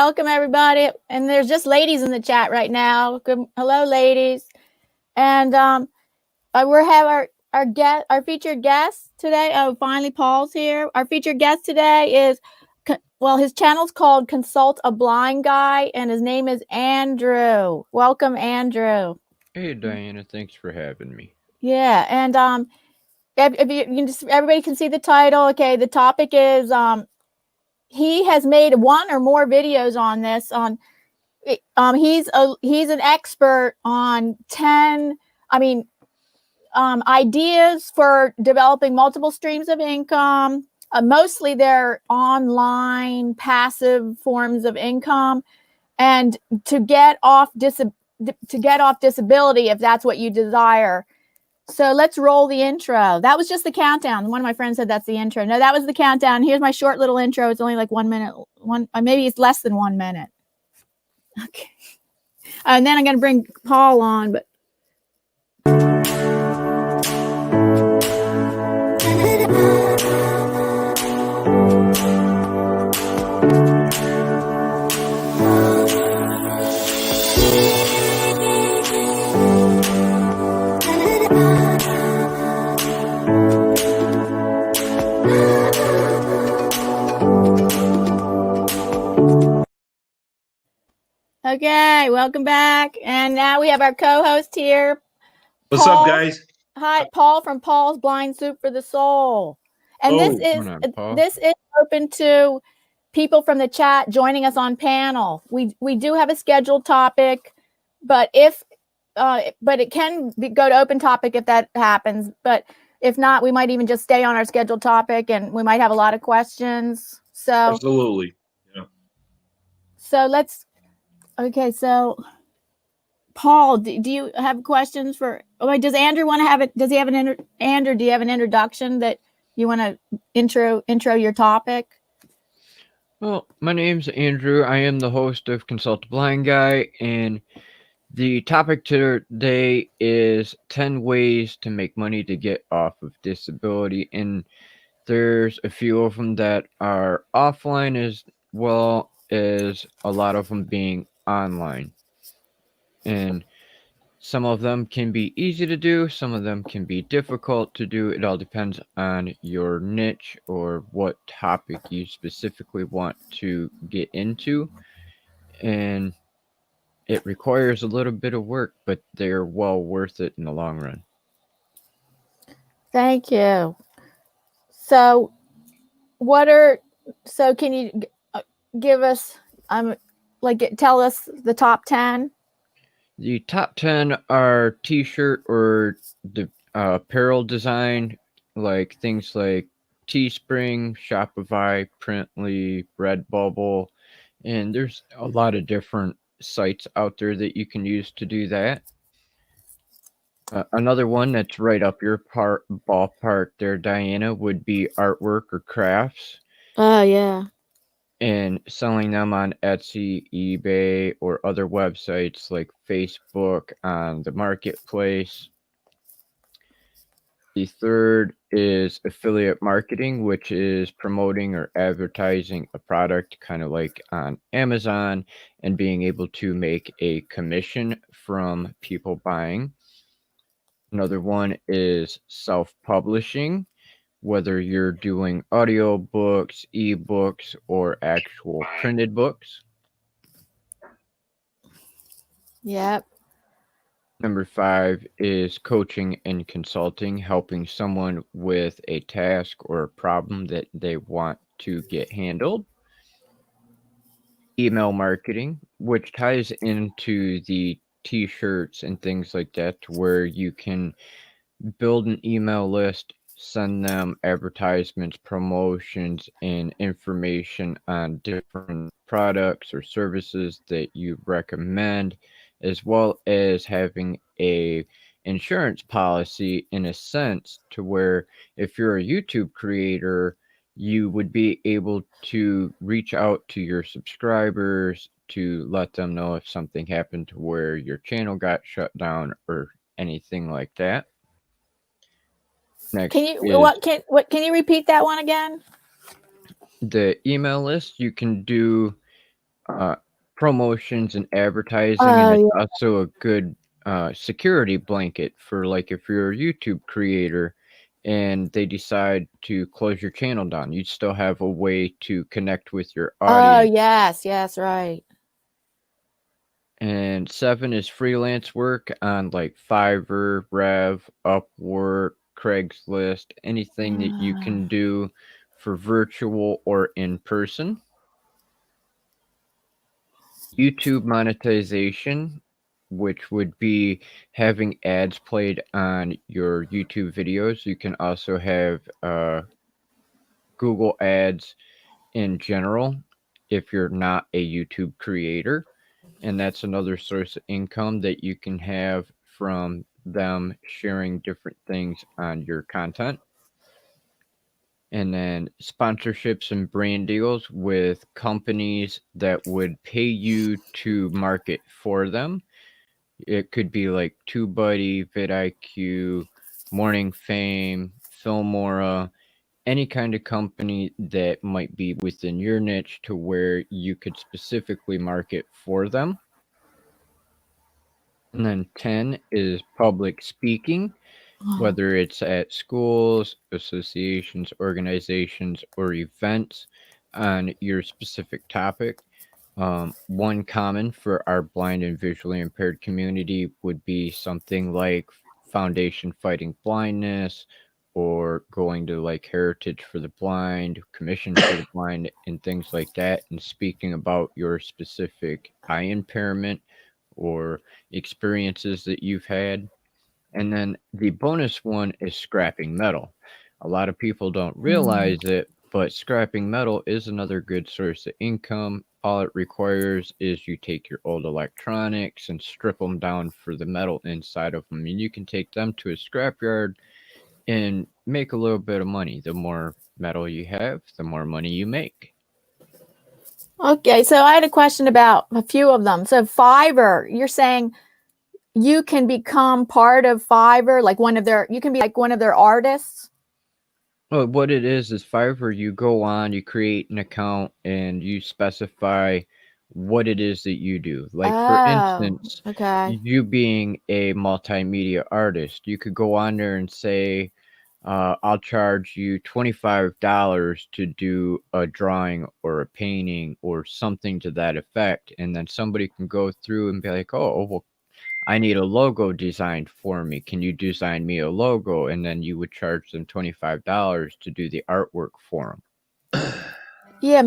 welcome everybody. And there's just ladies in the chat right now. Good, hello, ladies. And we have our featured guest today. Oh, finally, Paul's here. Our featured guest today is, well, his channel's called Consult a Blind Guy, and his name is Andrew. Welcome, Andrew. Hey, Diana. Thanks for having me. Yeah, and if you can just, everybody can see the title. Okay, the topic is he has made one or more videos on this. He's an expert on 10 ideas for developing multiple streams of income. Mostly they're online passive forms of income, and to get off disability if that's what you desire. So let's roll the intro. That was just the countdown. One of my friends said that's the intro. No, that was the countdown. Here's my short little intro. It's only like 1 minute. Maybe it's less than 1 minute. Okay. And then I'm going to bring Paul on, but. Okay, welcome back. And now we have our co-host here. What's up, guys? Hi, Paul from Paul's Blind Soup for the Soul. And this is open to people from the chat joining us on panel. We do have a scheduled topic, but it can go to open topic if that happens. But if not, we might even just stay on our scheduled topic, and we might have a lot of questions. So absolutely, yeah. So let's. Okay, so Paul, do you have questions for? Oh, wait, does Andrew want to have it? Does he have Andrew? Do you have an introduction that you want to intro your topic? Well, my name's Andrew. I am the host of Consult a Blind Guy, and the topic today is 10 ways to make money to get off of disability. And there's a few of them that are offline as well as a lot of them being online. And some of them can be easy to do, some of them can be difficult to do. It all depends on your niche or what topic you specifically want to get into. And it requires a little bit of work, but they're well worth it in the long run. Thank you. So can you give us, tell us the top 10? The top 10 are t-shirt or the apparel design, like things like Teespring, Shopify, Printly, Redbubble, and there's a lot of different sites out there that you can use to do that. Another one that's right up your ballpark there, Diana, would be artwork or crafts. Oh, yeah. And selling them on Etsy, eBay, or other websites like Facebook on the marketplace. The third is affiliate marketing, which is promoting or advertising a product kind of like on Amazon and being able to make a commission from people buying. Another one is self-publishing, whether you're doing audio books, ebooks, or actual printed books. Yep. Number 5 is coaching and consulting, helping someone with a task or a problem that they want to get handled. Email marketing, which ties into the t-shirts and things like that, where you can build an email list, send them advertisements, promotions, and information on different products or services that you recommend, as well as having a insurance policy in a sense to where if you're a YouTube creator, you would be able to reach out to your subscribers to let them know if something happened to where your channel got shut down or anything like that. Next, can you repeat that one again? The email list. You can do promotions and advertising, and it's also a good security blanket for, like, if you're a YouTube creator and they decide to close your channel down, you still have a way to connect with your audience. Yes, right. And 7 is freelance work on like Fiverr, Rev, Upwork, Craigslist, anything that you can do for virtual or in person. YouTube monetization, which would be having ads played on your YouTube videos. You can also have Google ads in general if you're not a YouTube creator. And that's another source of income that you can have from them sharing different things on your content. And then sponsorships and brand deals with companies that would pay you to market for them. It could be like TubeBuddy, vidIQ, Morning Fame, Filmora, any kind of company that might be within your niche to where you could specifically market for them. And then 10 is public speaking, whether it's at schools, associations, organizations, or events on your specific topic. One common for our blind and visually impaired community would be something like Foundation Fighting Blindness, or going to like Heritage for the Blind, Commission for the Blind, and things like that, and speaking about your specific eye impairment or experiences that you've had. And then the bonus one is scrapping metal. A lot of people don't realize it, but scrapping metal is another good source of income. All it requires is you take your old electronics and strip them down for the metal inside of them, and you can take them to a scrapyard and make a little bit of money. The more metal you have, the more money you make. Okay, so I had a question about a few of them. So Fiverr, you're saying you can become part of Fiverr, like you can be like one of their artists? Well, what it is Fiverr, you go on, you create an account, and you specify what it is that you do. Like, for instance, you being a multimedia artist, you could go on there and say, I'll charge you $25 to do a drawing or a painting or something to that effect. And then somebody can go through and be like, oh, well, I need a logo designed for me. Can you design me a logo? And then you would charge them $25 to do the artwork for them. Yeah,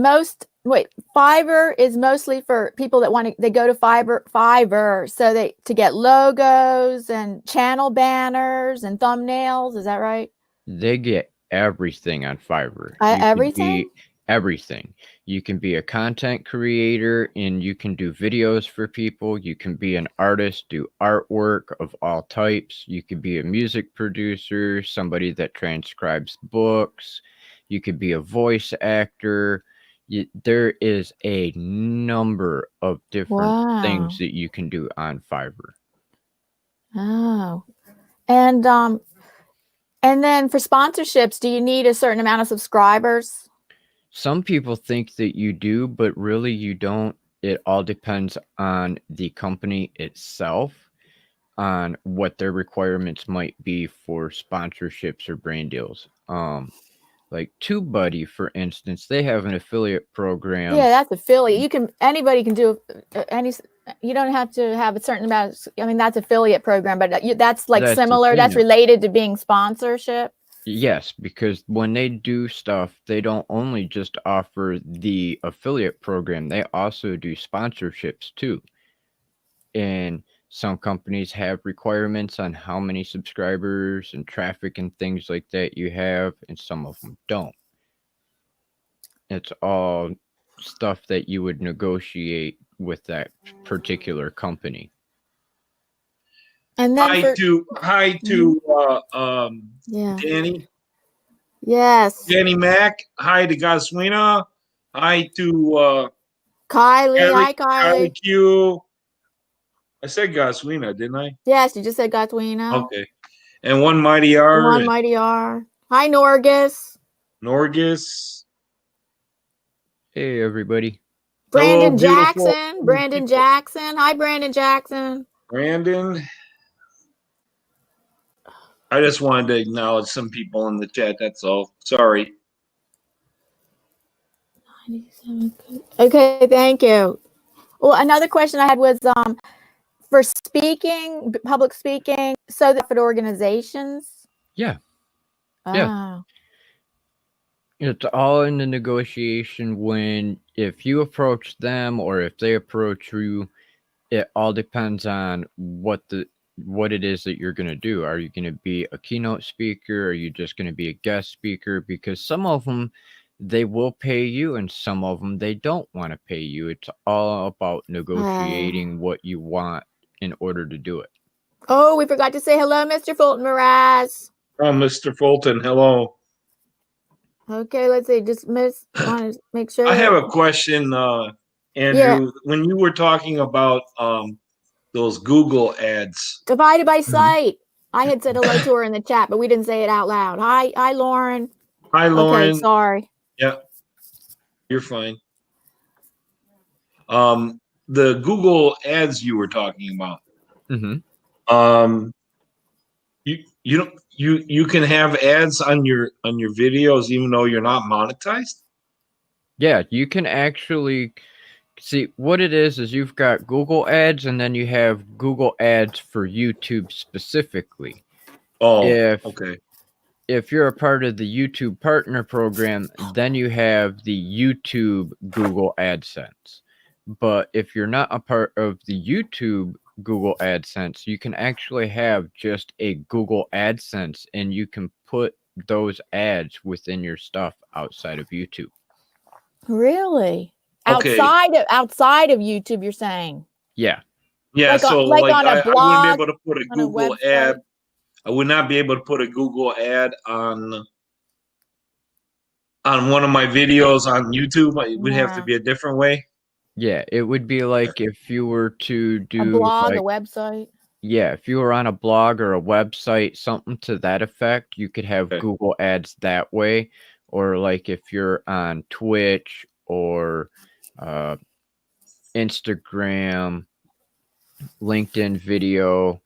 Fiverr is mostly for people that they go to Fiverr so to get logos and channel banners and thumbnails. Is that right? They get everything on Fiverr. Everything? Everything. You can be a content creator and you can do videos for people. You can be an artist, do artwork of all types. You could be a music producer, somebody that transcribes books. You could be a voice actor. There is a number of different things that you can do on Fiverr. Oh. And then for sponsorships, do you need a certain amount of subscribers? Some people think that you do, but really you don't. It all depends on the company itself, on what their requirements might be for sponsorships or brand deals. Like TubeBuddy, for instance, they have an affiliate program. Yeah, that's affiliate. Anybody can do you don't have to have a certain amount that's affiliate program, but that's similar. That's related to being sponsorship. Yes, because when they do stuff, they don't only just offer the affiliate program, they also do sponsorships too. And some companies have requirements on how many subscribers and traffic and things like that you have, and some of them don't. It's all stuff that you would negotiate with that particular company. And then hi to Danny. Yes. Danny Mac. Hi to Gaswina. Hi to Kylie. Hi, Kylie. Kylie Q. I said Gaswina, didn't I? Yes, you just said Gaswina. Okay. And One Mighty R. One Mighty R. Hi, Norgus. Norgus. Hey, everybody. Brandon beautiful Jackson. Brandon people. Jackson. Hi, Brandon Jackson. Brandon. I just wanted to acknowledge some people in the chat. That's all. Sorry. Okay, thank you. Well, another question I had was for speaking, public speaking, so that for organizations. Yeah. Oh. Yeah. It's all in the negotiation when if you approach them or if they approach you, it all depends on what it is that you're going to do. Are you going to be a keynote speaker? Are you just going to be a guest speaker? Because some of them, they will pay you and some of them, they don't want to pay you. It's all about negotiating what you want in order to do it. Oh, we forgot to say hello, Mr. Fulton Mraz. Oh, Mr. Fulton, hello. Okay, let's see. Just want to make sure. I have a question, Andrew. Yeah. When you were talking about those Google ads. Divided by site. I had said hello to her in the chat, but we didn't say it out loud. Hi, Lauren. Hi, Lauren. Okay, sorry. Yeah, you're fine. The Google ads you were talking about. You can have ads on your videos even though you're not monetized? Yeah, you can actually see what it is you've got Google ads and then you have Google ads for YouTube specifically. Oh, okay. If you're a part of the YouTube partner program, then you have the YouTube Google AdSense. But if you're not a part of the YouTube Google AdSense, you can actually have just a Google AdSense and you can put those ads within your stuff outside of YouTube. Really? Okay. Outside of YouTube, you're saying? Yeah. Yeah, like on a blog, I wouldn't be able to put a Google a ad. I would not be able to put a Google ad on one of my videos on YouTube. It would have to be a different way. Yeah, it would be like if you were to do a blog, a website. Yeah, if you were on a blog or a website, something to that effect, you could have Google ads that way. Or like if you're on Twitch or Instagram, LinkedIn video,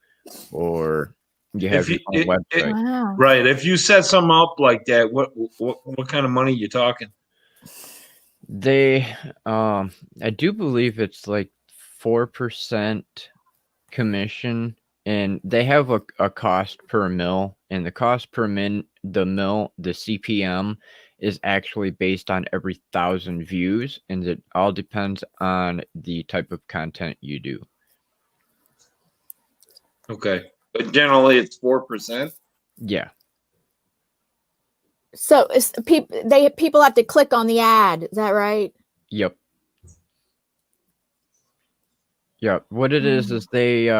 or you have your own website. Right. If you set something up like that, what kind of money are you talking? I do believe it's like 4% commission, and they have a cost per mil, and the cost per the CPM is actually based on every 1,000 views, and it all depends on the type of content you do. Okay, but generally it's 4%. Yeah. So people have to click on the ad. Is that right? Yep. Yeah. What it is they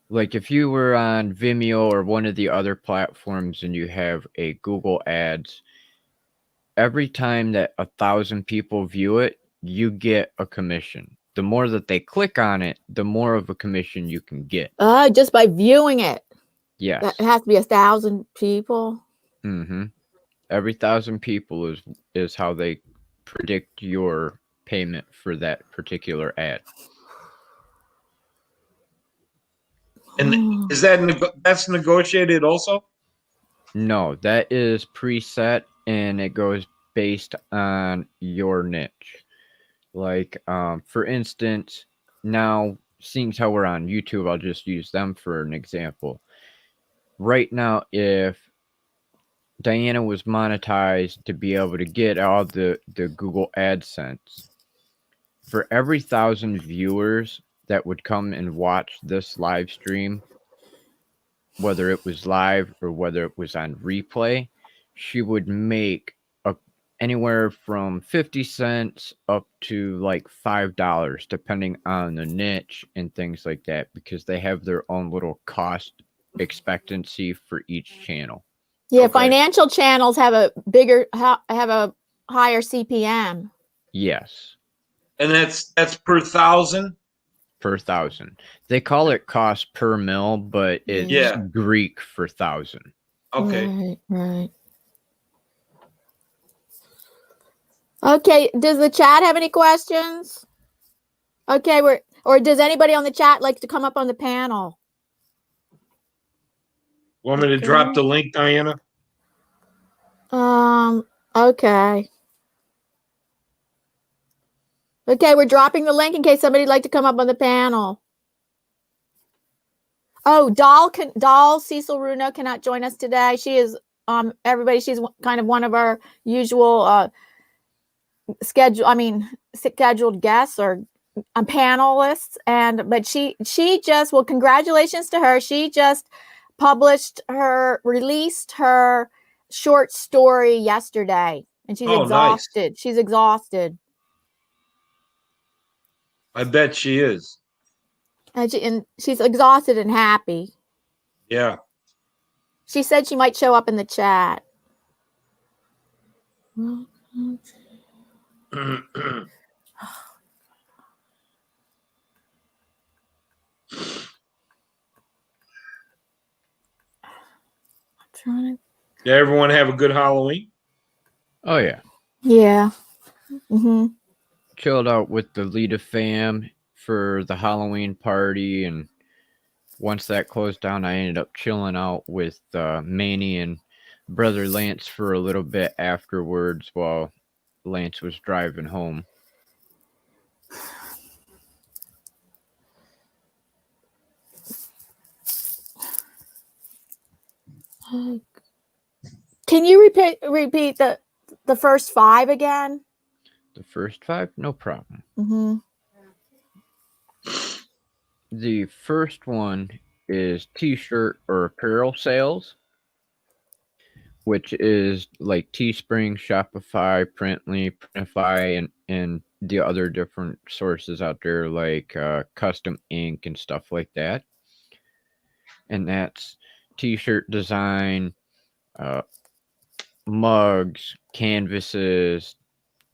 like if you were on Vimeo or one of the other platforms and you have a Google ads, every time that 1,000 people view it, you get a commission. The more that they click on it, the more of a commission you can get. Just by viewing it. Yes. It has to be 1,000 people. Every 1,000 people is how they predict your payment for that particular ad. And is that's negotiated also? No, that is preset and it goes based on your niche. Like, for instance, now seeing how we're on YouTube, I'll just use them for an example. Right now, if Diana was monetized to be able to get all the Google AdSense, for every 1,000 viewers that would come and watch this live stream, whether it was live or whether it was on replay, she would make anywhere from 50 cents up to like $5, depending on the niche and things like that, because they have their own little cost expectancy for each channel. Yeah, financial channels have a higher CPM. Yes. And that's per 1,000? Per 1,000. They call it cost per mil, but it's Greek for 1,000. Okay. Right. Okay, does the chat have any questions? Okay, or does anybody on the chat like to come up on the panel? Want me to drop the link, Diana? Okay. Okay, we're dropping the link in case somebody'd like to come up on the panel. Oh, Doll Cecil Runo cannot join us today. She is everybody, she's kind of one of our usual scheduled guests or panelists, but she just, well, congratulations to her. She just released her short story yesterday, and she's exhausted. Nice. She's exhausted. I bet she is. And she's exhausted and happy. Yeah. She said she might show up in the chat. Did everyone have a good Halloween? Oh, yeah. Yeah. Chilled out with the Lita fam for the Halloween party, and once that closed down, I ended up chilling out with Manny and brother Lance for a little bit afterwards while Lance was driving home. Can you repeat the first 5 again? The first 5? No problem. The first one is t-shirt or apparel sales, which is like Teespring, Shopify, Printly, Printify, and the other different sources out there like Custom Ink and stuff like that. And that's t-shirt design, mugs, canvases,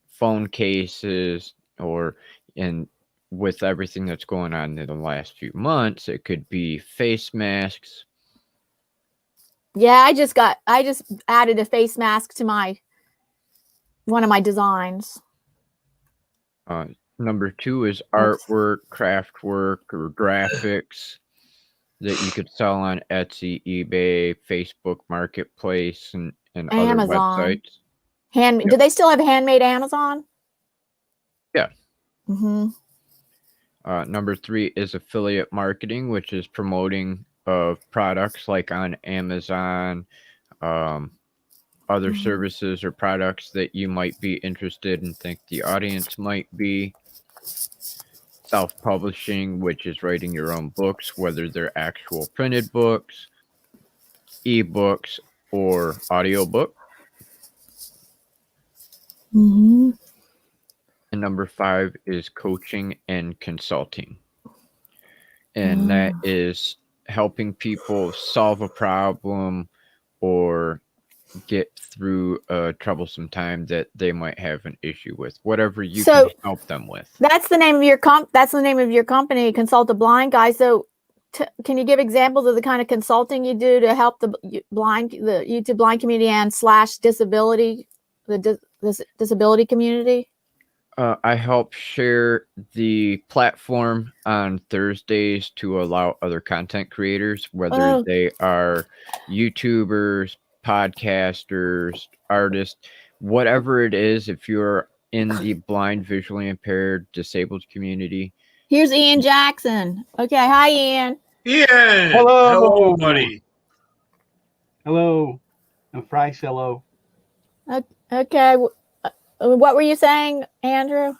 phone cases, and with everything that's going on in the last few months, it could be face masks. Yeah, I just added a face mask to one of my designs. Number 2 is artwork, craft work, or graphics that you could sell on Etsy, eBay, Facebook Marketplace, and Amazon. other websites. Do they still have handmade Amazon? Yeah. Number 3 is affiliate marketing, which is promoting of products like on Amazon, other services or products that you might be interested and think the audience might be. Self-publishing, which is writing your own books, whether they're actual printed books, ebooks, or audiobook. And number 5 is coaching and consulting. And that is helping people solve a problem or get through a troublesome time that they might have an issue with, whatever you can help them with. That's the name of your company, Consult a Blind Guy. So can you give examples of the kind of consulting you do to help the YouTube blind community and disability community? I help share the platform on Thursdays to allow other content creators, whether they are YouTubers, podcasters, artists, whatever it is, if you're in the blind, visually impaired, disabled community. Here's Ian Jackson. Okay, hi, Ian. Ian! Hello, buddy. Hello. I'm Bryce. Hello. Okay. What were you saying, Andrew?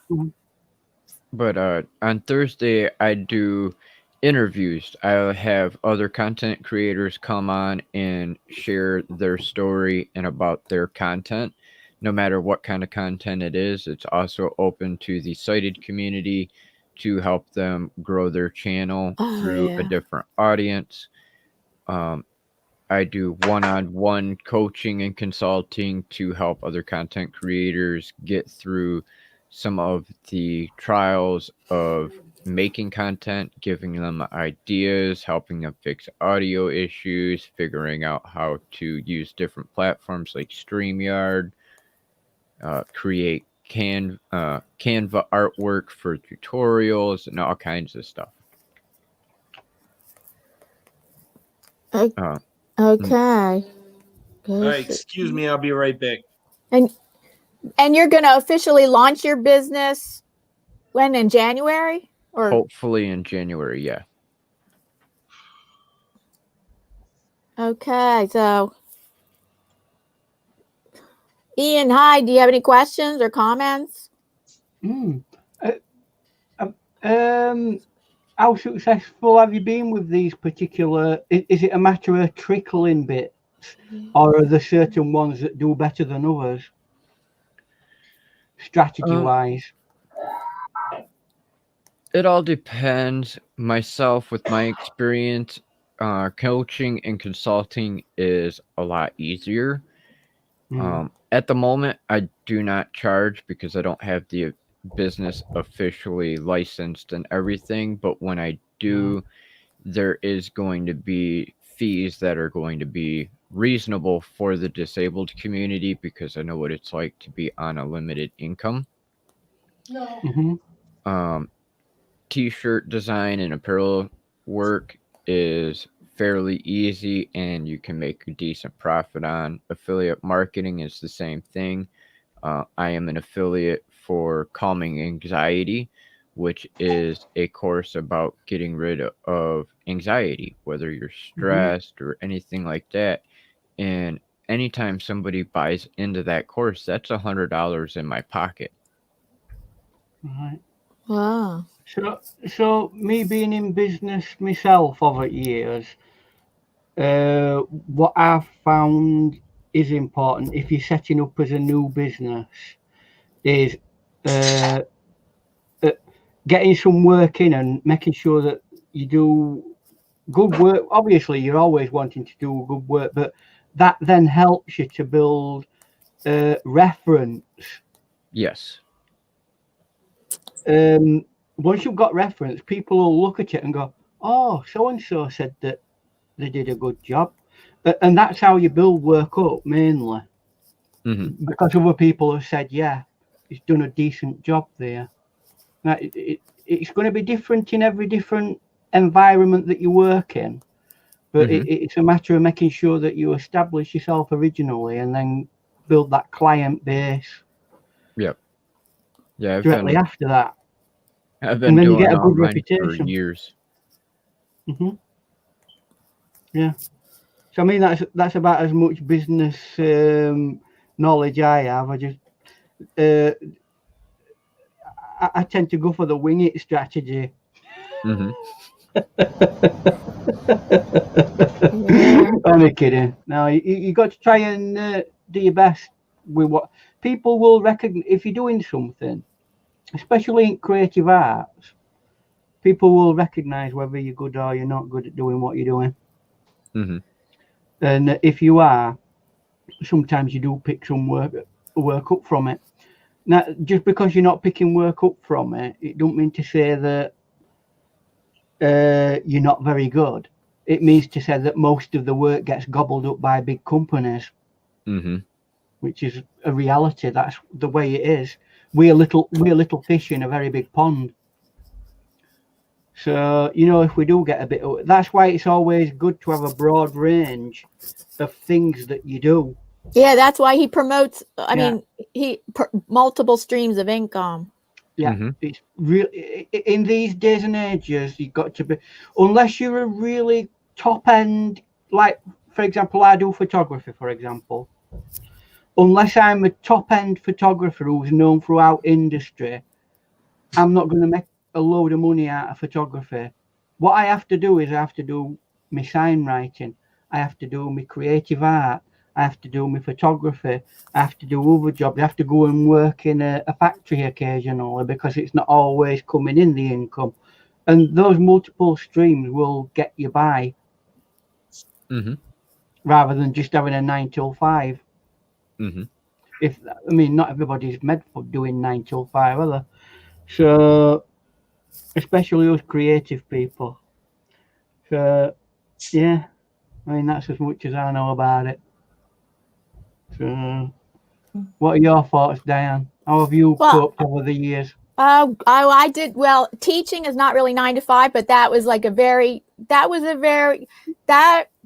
But on Thursday, I do interviews. I'll have other content creators come on and share their story and about their content, no matter what kind of content it is. It's also open to the sighted community to help them grow their channel through a different audience. I do one-on-one coaching and consulting to help other content creators get through some of the trials of making content, giving them ideas, helping them fix audio issues, figuring out how to use different platforms like StreamYard, create Canva artwork for tutorials and all kinds of stuff. Okay. All right, excuse me, I'll be right back. And you're going to officially launch your business when, in January? Or hopefully in January, yeah. Okay, so Ian, hi, do you have any questions or comments? How successful have you been with these particular, is it a matter of trickling bits, or are there certain ones that do better than others, strategy-wise? It all depends. Myself, with my experience, coaching and consulting is a lot easier. At the moment, I do not charge because I don't have the business officially licensed and everything. But when I do, there is going to be fees that are going to be reasonable for the disabled community because I know what it's like to be on a limited income. T-shirt design and apparel work is fairly easy and you can make a decent profit on. Affiliate marketing is the same thing. I am an affiliate for Calming Anxiety, which is a course about getting rid of anxiety, whether you're stressed or anything like that. And anytime somebody buys into that course, that's $100 in my pocket. Right. Wow. So me being in business myself over years, what I've found is important if you're setting up as a new business is getting some work in and making sure that you do good work. Obviously, you're always wanting to do good work, but that then helps you to build reference. Yes. Once you've got reference, people will look at it and go, oh, so-and-so said that they did a good job. And that's how you build work up, mainly. Because other people have said, yeah, he's done a decent job there. Now, it's going to be different in every different environment that you work in. But it's a matter of making sure that you establish yourself originally and then build that client base. Yep. Yeah, directly after that. I've been doing you get a good online reputation for years. Yeah. So I mean that's about as much business knowledge I have. I just I tend to go for the wing it strategy. I'm kidding. No, you got to try and do your best with what people will recognize. If you're doing something, especially in creative arts, people will recognize whether you're good or you're not good at doing what you're doing. And if you are, sometimes you do pick some work up from it. Now, just because you're not picking work up from it, it don't mean to say that you're not very good. It means to say that most of the work gets gobbled up by big companies, which is a reality. That's the way it is. We're little fish in a very big pond. So, if we do get a bit of, that's why it's always good to have a broad range of things that you do. Yeah, that's why he promotes, multiple streams of income. Yeah, it's really, in these days and ages, you've got to be, unless you're a really top end, like, for example, I do photography, for example. Unless I'm a top end photographer who's known throughout industry, I'm not going to make a load of money out of photography. What I have to do is I have to do my sign writing, I have to do my creative art, I have to do my photography, I have to do other jobs, I have to go and work in a factory occasionally because it's not always coming in the income. And those multiple streams will get you by rather than just having a 9 till 5. Not everybody's meant for doing 9 till 5, are they? So, especially us creative people. So, yeah, that's as much as I know about it. So, what are your thoughts, Diane? How have you coped over the years? I did well. Teaching is not really 9 to 5, but that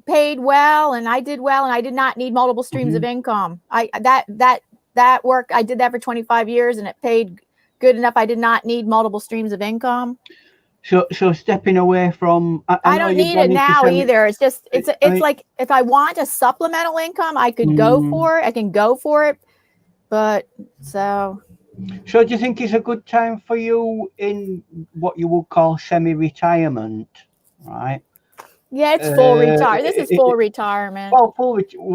paid well, and I did well, and I did not need multiple streams of income. That work, I did that for 25 years, and it paid good enough. I did not need multiple streams of income. So stepping away from, I don't need it now either. It's just, it's like, if I want a supplemental income, I could go for it. I can go for it. But so do you think it's a good time for you in what you would call semi-retirement, right? Yeah, it's full retirement. This is full retirement. Well,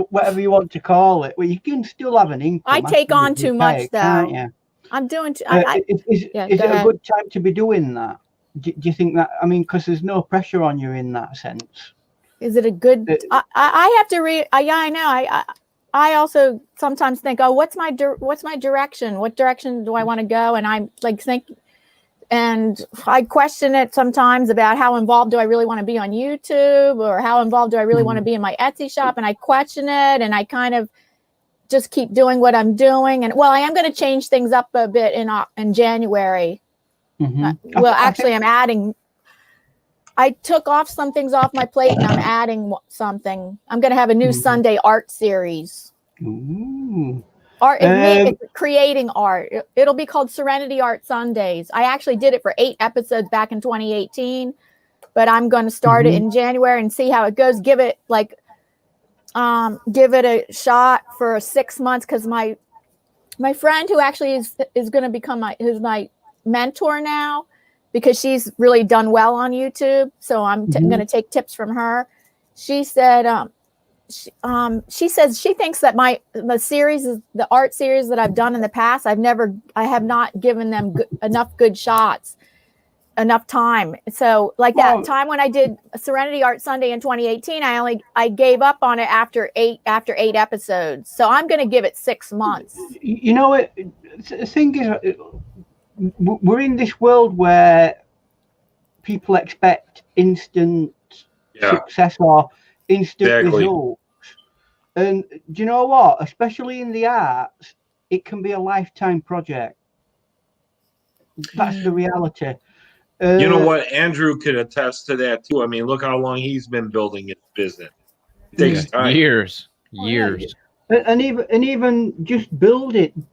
whatever you want to call it. Well, you can still have an income. I take on too much, though. I'm doing. Is it a good time to be doing that? Do you think that? I mean, because there's no pressure on you in that sense. Is it a good? I have to read. Yeah, I know. I also sometimes think, oh, what's my direction? What direction do I want to go? And I'm like and I question it sometimes about how involved do I really want to be on YouTube, or how involved do I really want to be in my Etsy shop? And I question it, and I kind of just keep doing what I'm doing. And well, I am going to change things up a bit in January. Well, actually, I'm adding. I took off some things off my plate, and I'm adding something. I'm going to have a new Sunday art series. Ooh. Art, creating art. It'll be called Serenity Art Sundays. I actually did it for 8 episodes back in 2018, but I'm going to start it in January and see how it goes. Give it a shot for 6 months, because my friend, who actually is going to become my mentor now, because she's really done well on YouTube. So I'm going to take tips from her. She said, she says she thinks that the art series that I've done in the past, I have not given them enough good shots, enough time. So like that time when I did Serenity Art Sunday in 2018, I gave up on it after eight episodes. So I'm going to give it 6 months. You know what? The thing is, we're in this world where people expect instant success or instant results. And do you know what? Especially in the arts, it can be a lifetime project. That's the reality. You know what? Andrew could attest to that too. I mean, look how long he's been building his business. It takes time. Years. And even just building,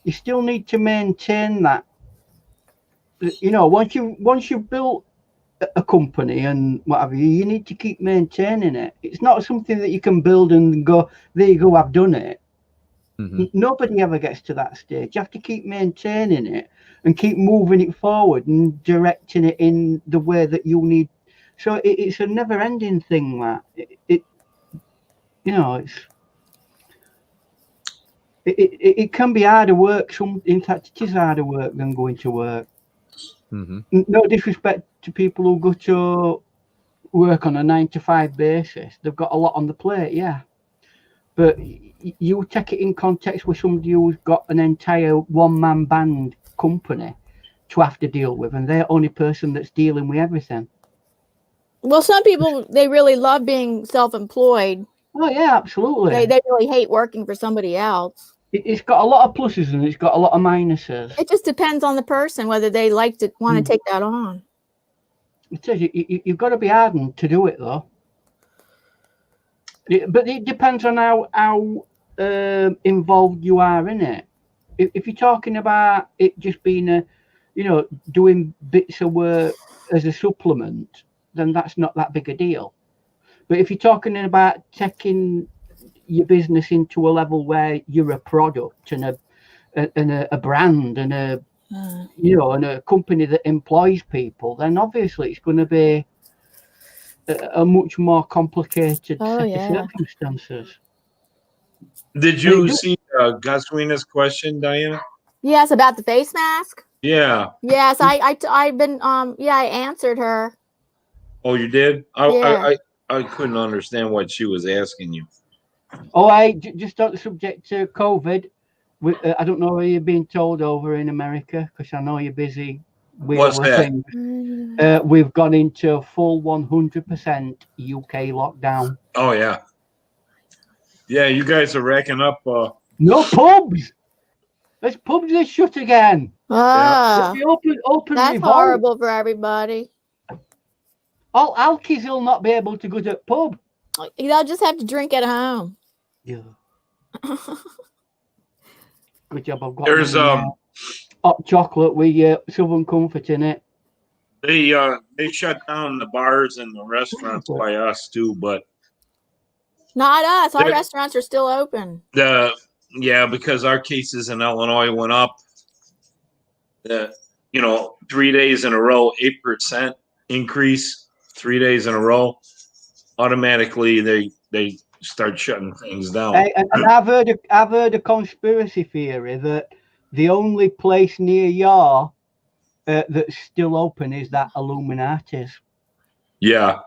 you still need to maintain that. You know, once you've built a company and whatever, you need to keep maintaining it. It's not something that you can build and go, there you go, I've done it. Nobody ever gets to that stage. You have to keep maintaining it and keep moving it forward and directing it in the way that you need. So it's a never-ending thing. That it can be harder work. In fact, it is harder work than going to work. No disrespect to people who go to work on a 9-to-5 basis. They've got a lot on the plate, yeah. But you take it in context with somebody who's got an entire one-man band company to have to deal with, and they're the only person that's dealing with everything. Well, some people, they really love being self-employed. Oh yeah, absolutely. They really hate working for somebody else. It's got a lot of pluses and it's got a lot of minuses. It just depends on the person whether they want to take that on. It says you've got to be ardent to do it, though. But it depends on how involved you are in it. If you're talking about it just being doing bits of work as a supplement, then that's not that big a deal. But if you're talking about taking your business into a level where you're a product and a brand and a company that employs people, then obviously it's going to be a much more complicated set of circumstances. Did you see Gaswina's question, Diana? Yes, about the face mask. Yeah. Yes, I've been I answered her. Oh, you did? I couldn't understand what she was asking you. Oh, just on the subject of COVID. I don't know what you're being told over in America, because I know you're busy with other things. We've gone into a full 100% UK lockdown. Oh, yeah. Yeah, you guys are racking up. No pubs. There's pubs that shut again. Ah, Open that's revolt. horrible for everybody. All alkies will not be able to go to the pub. They'll just have to drink at home. Yeah. Good job. I've got There's hot chocolate with Southern Comfort in it. They shut down the bars and the restaurants by us too, but not us. Our restaurants are still open. Because our cases in Illinois went up. 3 days in a row, 8% increase, 3 days in a row. Automatically, they start shutting things down. And I've heard a conspiracy theory that the only place near you that's still open is that Illuminati's. Yeah.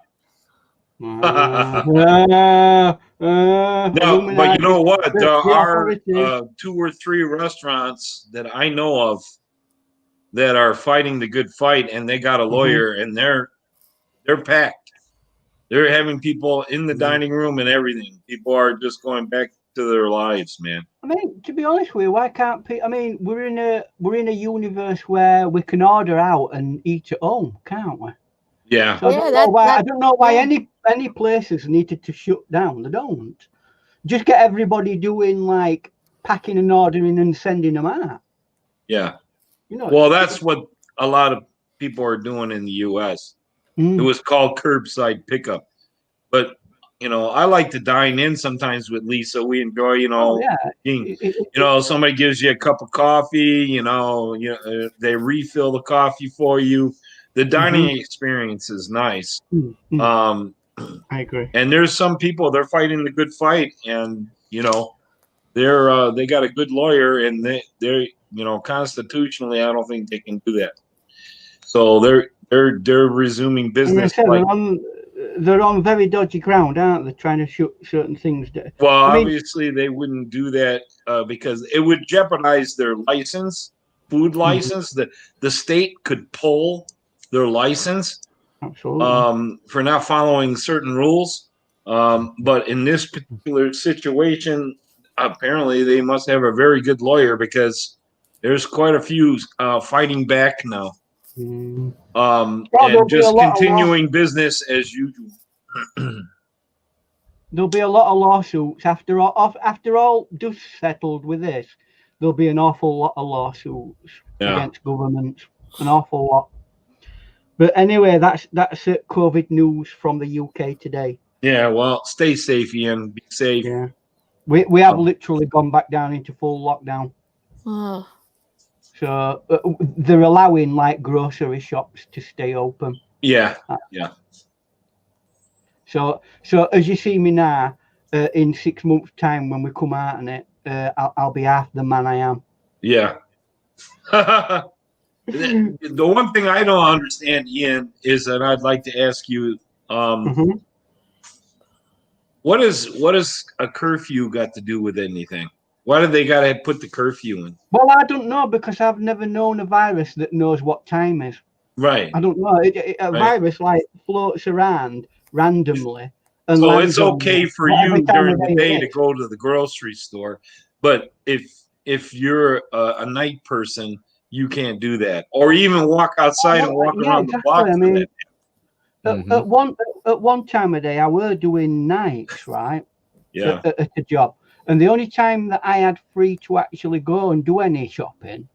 No, Illuminati, but you know what? There are 2 or 3 restaurants that I know of that are fighting the good fight, and they got a lawyer, and they're packed. They're having people in the dining room and everything. People are just going back to their lives, man. I mean, to be honest with you, why can't people? I mean, we're in a universe where we can order out and eat at home, can't we? Yeah. So I don't know why any places needed to shut down. They don't. Just get everybody doing like packing and ordering and sending them out. Yeah. Well, that's what a lot of people are doing in the U.S. It was called curbside pickup, but I like to dine in sometimes with Lisa. We enjoy, somebody gives you a cup of coffee, they refill the coffee for you. The dining experience is nice. I agree. And there's some people, they're fighting the good fight, and they got a good lawyer, and they're constitutionally, I don't think they can do that. So they're resuming business. They're on very dodgy ground, aren't they? Trying to shoot certain things. Well, obviously they wouldn't do that because it would jeopardize their license, food license. The state could pull their license for not following certain rules. But in this particular situation, apparently they must have a very good lawyer because there's quite a few fighting back now. And just continuing business as usual. There'll be a lot of lawsuits after all dust settled with this. There'll be an awful lot of lawsuits against governments, an awful lot. But anyway, that's COVID news from the UK today. Yeah, well, stay safe, Ian. Be safe. Yeah, we have literally gone back down into full lockdown. Oh. So they're allowing like grocery shops to stay open. Yeah. So as you see me now, in 6 months' time when we come out on it, I'll be half the man I am. Yeah. The one thing I don't understand, Ian, is that I'd like to ask you, what is a curfew got to do with anything? Why do they got to put the curfew in? Well, I don't know because I've never known a virus that knows what time is. Right. I don't know. Virus like floats around randomly. And so it's okay for you during the day to go to the grocery store, but if you're a night person, you can't do that, or even walk outside and walk around the block. I mean, at one time of day, I were doing nights, right? Yeah. At a job. And the only time that I had free to actually go and do any shopping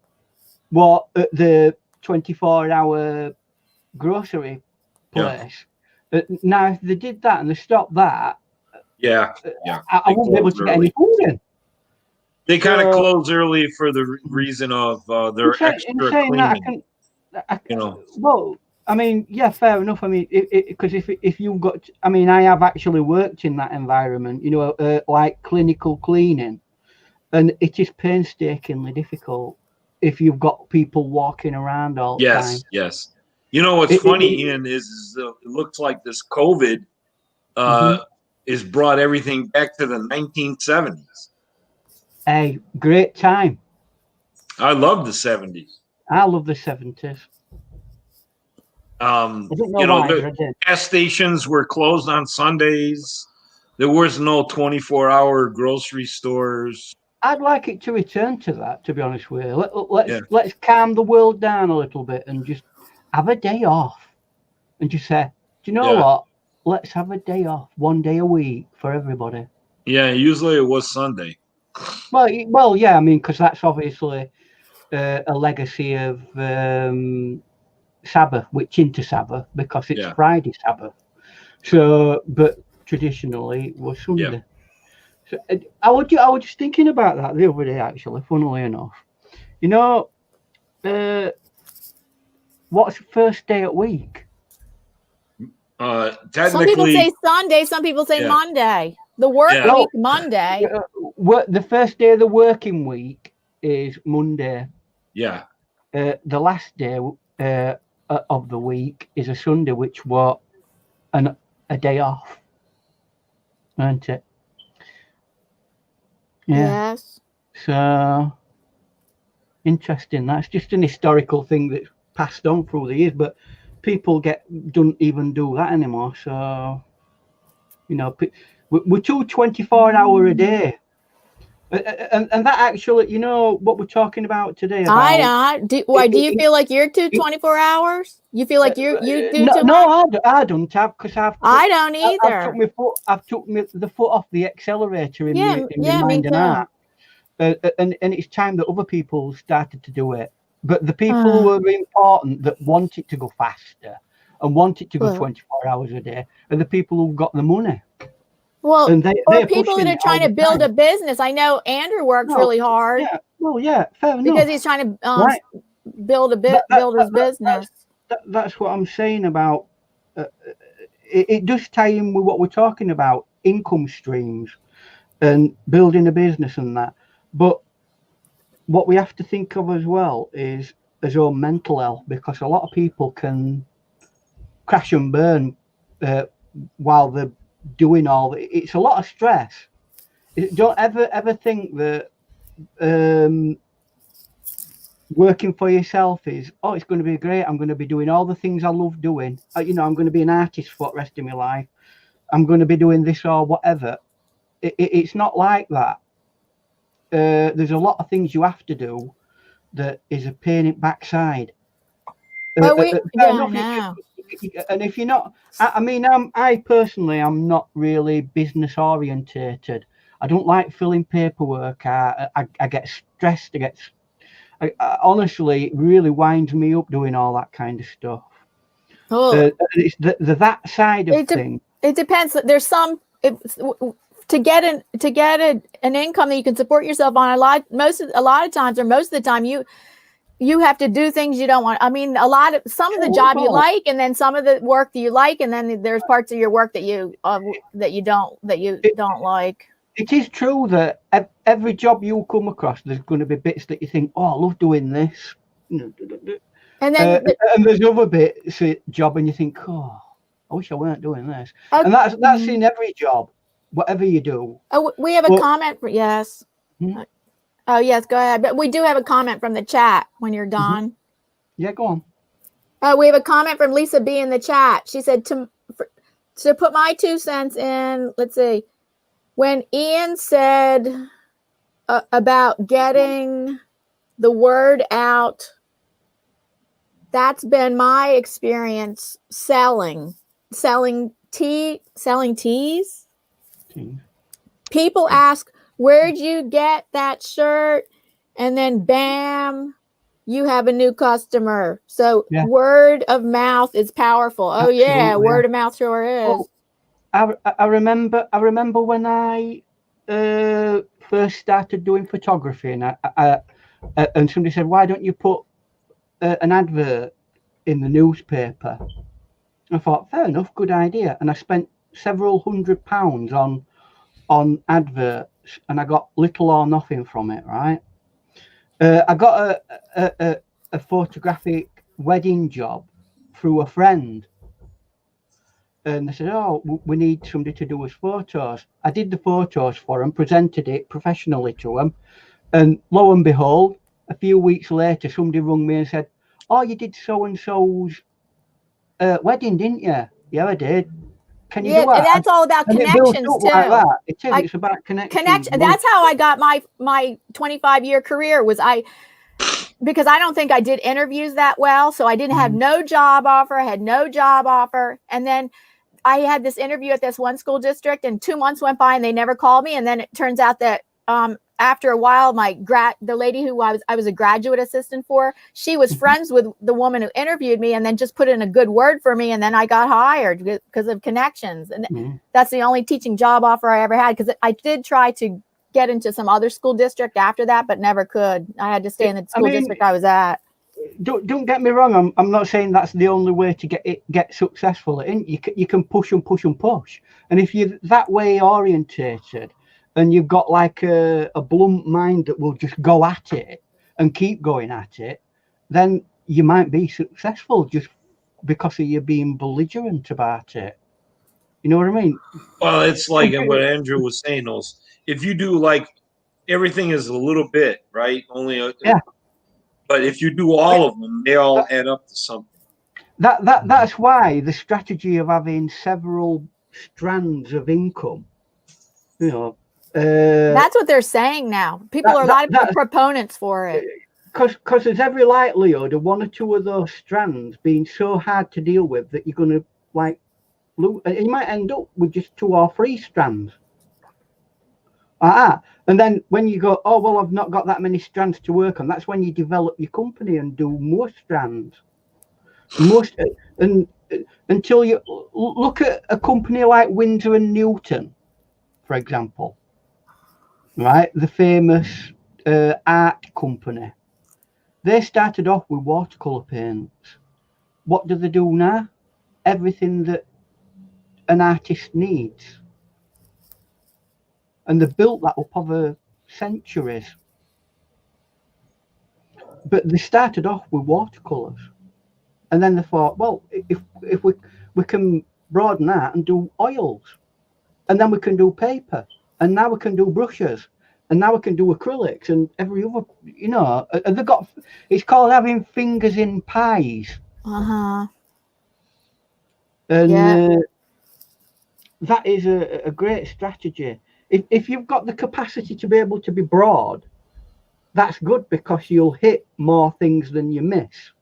was at the 24-hour grocery place. Yeah. Now, if they did that and they stopped that, I wouldn't be able to get any food in. They kind of close early for the reason of their extra cleaning. Well, I mean, yeah, fair enough. I mean, because if you've got, I mean, I have actually worked in that environment, like clinical cleaning, and it is painstakingly difficult if you've got people walking around all the time. Yes. You know what's funny, Ian, is it looks like this COVID has brought everything back to the 1970s. Hey, great time. I love the 70s. I love the 70s. The gas stations were closed on Sundays. There was no 24-hour grocery stores. I'd like it to return to that, to be honest with you. Let's calm the world down a little bit and just have a day off and just say, do you know what? Let's have a day off, 1 day a week for everybody. Yeah, usually it was Sunday. Well, yeah, I mean, because that's obviously a legacy of Sabbath, which into Sabbath, because it's Friday Sabbath. So, but traditionally it was Sunday. Yeah. So I was just thinking about that the other day, actually, funnily enough. You know, what's the first day at week? Technically, some people say Sunday, some people say Monday. The work week, Monday. The first day of the working week is Monday. Yeah. The last day of the week is a Sunday, which was a day off, isn't it? Yeah. Yes. So interesting. That's just an historical thing that's passed on through the years, but people don't even do that anymore. So, you know, we're 24 hour a day. And that actually, you know, what we're talking about today. About, do you feel like you're 24 hours? You feel like you do too much? No, I don't have, because I don't either. I've took the foot off the accelerator in my mind and heart. And it's time that other people started to do it. But the people who are important, that want it to go faster and want it to go 24 hours a day, are the people who've got the money. Well, or people that are trying to build a business. I know Andrew works really hard. Yeah, well, yeah, fair enough. Because he's trying to build his business. That's what I'm saying about. It does tie in with what we're talking about, income streams and building a business and that. But what we have to think of as well is our mental health, because a lot of people can crash and burn while they're doing all. It's a lot of stress. Don't ever think that working for yourself is, it's going to be great. I'm going to be doing all the things I love doing. I'm going to be an artist for the rest of my life. I'm going to be doing this or whatever. It's not like that. There's a lot of things you have to do that is a pain in the backside. And if you're not, I personally am not really business orientated. I don't like filling paperwork. I get stressed. I honestly, it really winds me up doing all that kind of stuff. It's that side of things. It depends. There's some to get an income that you can support yourself on. A lot of times, or most of the time, you have to do things you don't want. I mean, some of the job you like, and then some of the work that you like, and then there's parts of your work that you don't like. It is true that every job you come across, there's going to be bits that you think, I love doing this. And then and there's other bits of job, and you think, I wish I weren't doing this. And that's in every job, whatever you do. We have a comment. Yes. Hmm? Oh, yes, go ahead. But we do have a comment from the chat when you're done. Yeah, go on. We have a comment from Lisa B in the chat. She said, to put my 2 cents in, let's see. When Ian said about getting the word out, that's been my experience selling teas. People ask, where'd you get that shirt? And then bam, you have a new customer. So word of mouth is powerful. Absolutely, word of mouth sure is. Well, I remember when I first started doing photography, and somebody said, why don't you put an advert in the newspaper? I thought, fair enough, good idea. And I spent several £100 on adverts, and I got little or nothing from it, right? I got a photographic wedding job through a friend, and they said, we need somebody to do us photos. I did the photos for them, presented it professionally to them, and lo and behold, a few weeks later, somebody rung me and said, you did so-and-so's wedding, didn't you? Yeah, I did. Can you do that? That's all about connections too. Like that. It is. It's about connections. That's how I got my 25-year career. Because I don't think I did interviews that well, so I didn't have no job offer. I had no job offer, and then I had this interview at this one school district, and 2 months went by, and they never called me. And then it turns out that after a while, the lady who I was a graduate assistant for, she was friends with the woman who interviewed me, and then just put in a good word for me, and then I got hired because of connections. And that's the only teaching job offer I ever had, because I did try to get into some other school district after that, but never could. I had to stay in the school district I was at. Don't get me wrong. I'm not saying that's the only way to get successful. You can push and push and push. And if you're that way orientated, and you've got like a blunt mind that will just go at it and keep going at it, then you might be successful just because of you being belligerent about it. You know what I mean? Well, it's like what Andrew was saying, if you do like everything is a little bit, right? But if you do all of them, they all add up to something. That's why the strategy of having several strands of income, that's what they're saying now. People are a lot of proponents for it. Because there's every likelihood of one or two of those strands being so hard to deal with that you're going to you might end up with just 2 or 3 strands. And then when you go, oh, well, I've not got that many strands to work on, that's when you develop your company and do more strands. Until you look at a company like Winsor & Newton, for example, right? The famous art company. They started off with watercolor paints. What do they do now? Everything that an artist needs. And they built that up over centuries. But they started off with watercolors. And then they thought, well, if we can broaden that and do oils, and then we can do paper, and now we can do brushes, and now we can do acrylics and every other, and they've got, it's called having fingers in pies. And that is a great strategy. If you've got the capacity to be able to be broad, that's good, because you'll hit more things than you miss.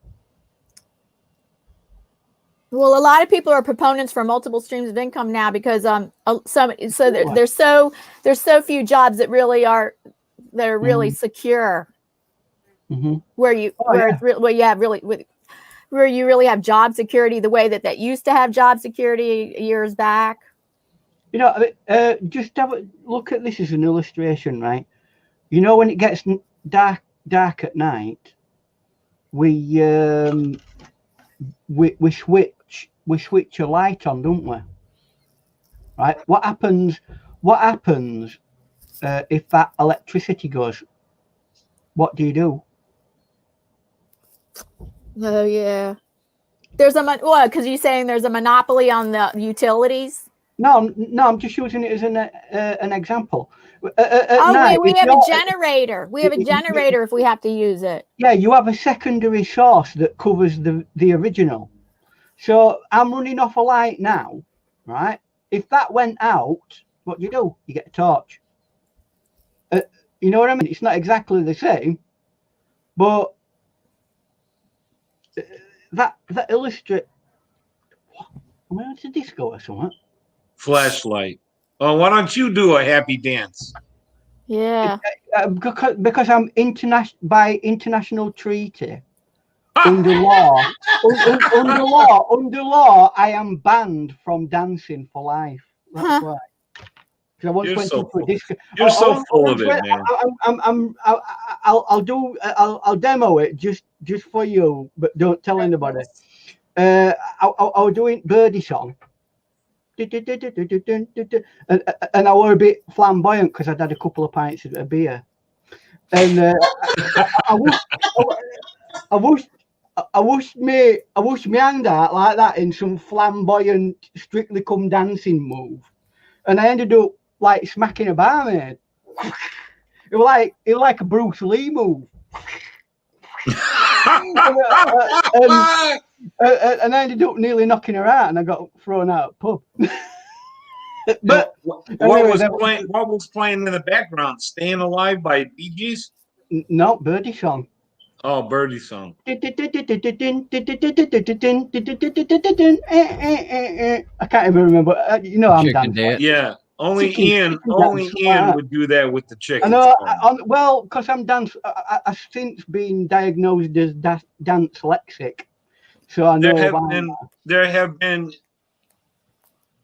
Well, a lot of people are proponents for multiple streams of income now, because there's so few jobs that are really secure. Where you really have job security the way that used to have job security years back. Just have a look at this as an illustration, right? When it gets dark at night, we switch a light on, don't we? Right? What happens if that electricity goes? What do? Oh yeah, because you're saying there's a monopoly on the utilities. No, I'm just using it as an example. We have a generator. We have a generator if we have to use it. Yeah, you have a secondary source that covers the original. So I'm running off a light now, right? If that went out, what do? You get a torch. You know what I mean? It's not exactly the same, but that illustrates. Am I on to disco or something? Flashlight. Oh, why don't you do a happy dance? Yeah. Because I'm by international treaty. Under law, under law, I am banned from dancing for life. That's why. I once went into a disco. You're so full of it, man. I'll demo it just for you, but don't tell anybody. I was doing Birdie song. And I were a bit flamboyant because I'd had a couple of pints of beer, and I wish me hand out like that in some flamboyant Strictly Come Dancing move, and I ended up like smacking a barmaid. It was like a Bruce Lee move. And I ended up nearly knocking her out, and I got thrown out of the pub. But what anyway, was playing in the background? Staying Alive by Bee Gees? No, Birdie song. Oh, Birdie song. I can't even remember. You know, I'm Chicken dancing. dance. Yeah, only Chicken Ian would do that with the I chicken know. song. Well, because I'm I've since been diagnosed as dance lexic, so I know There have been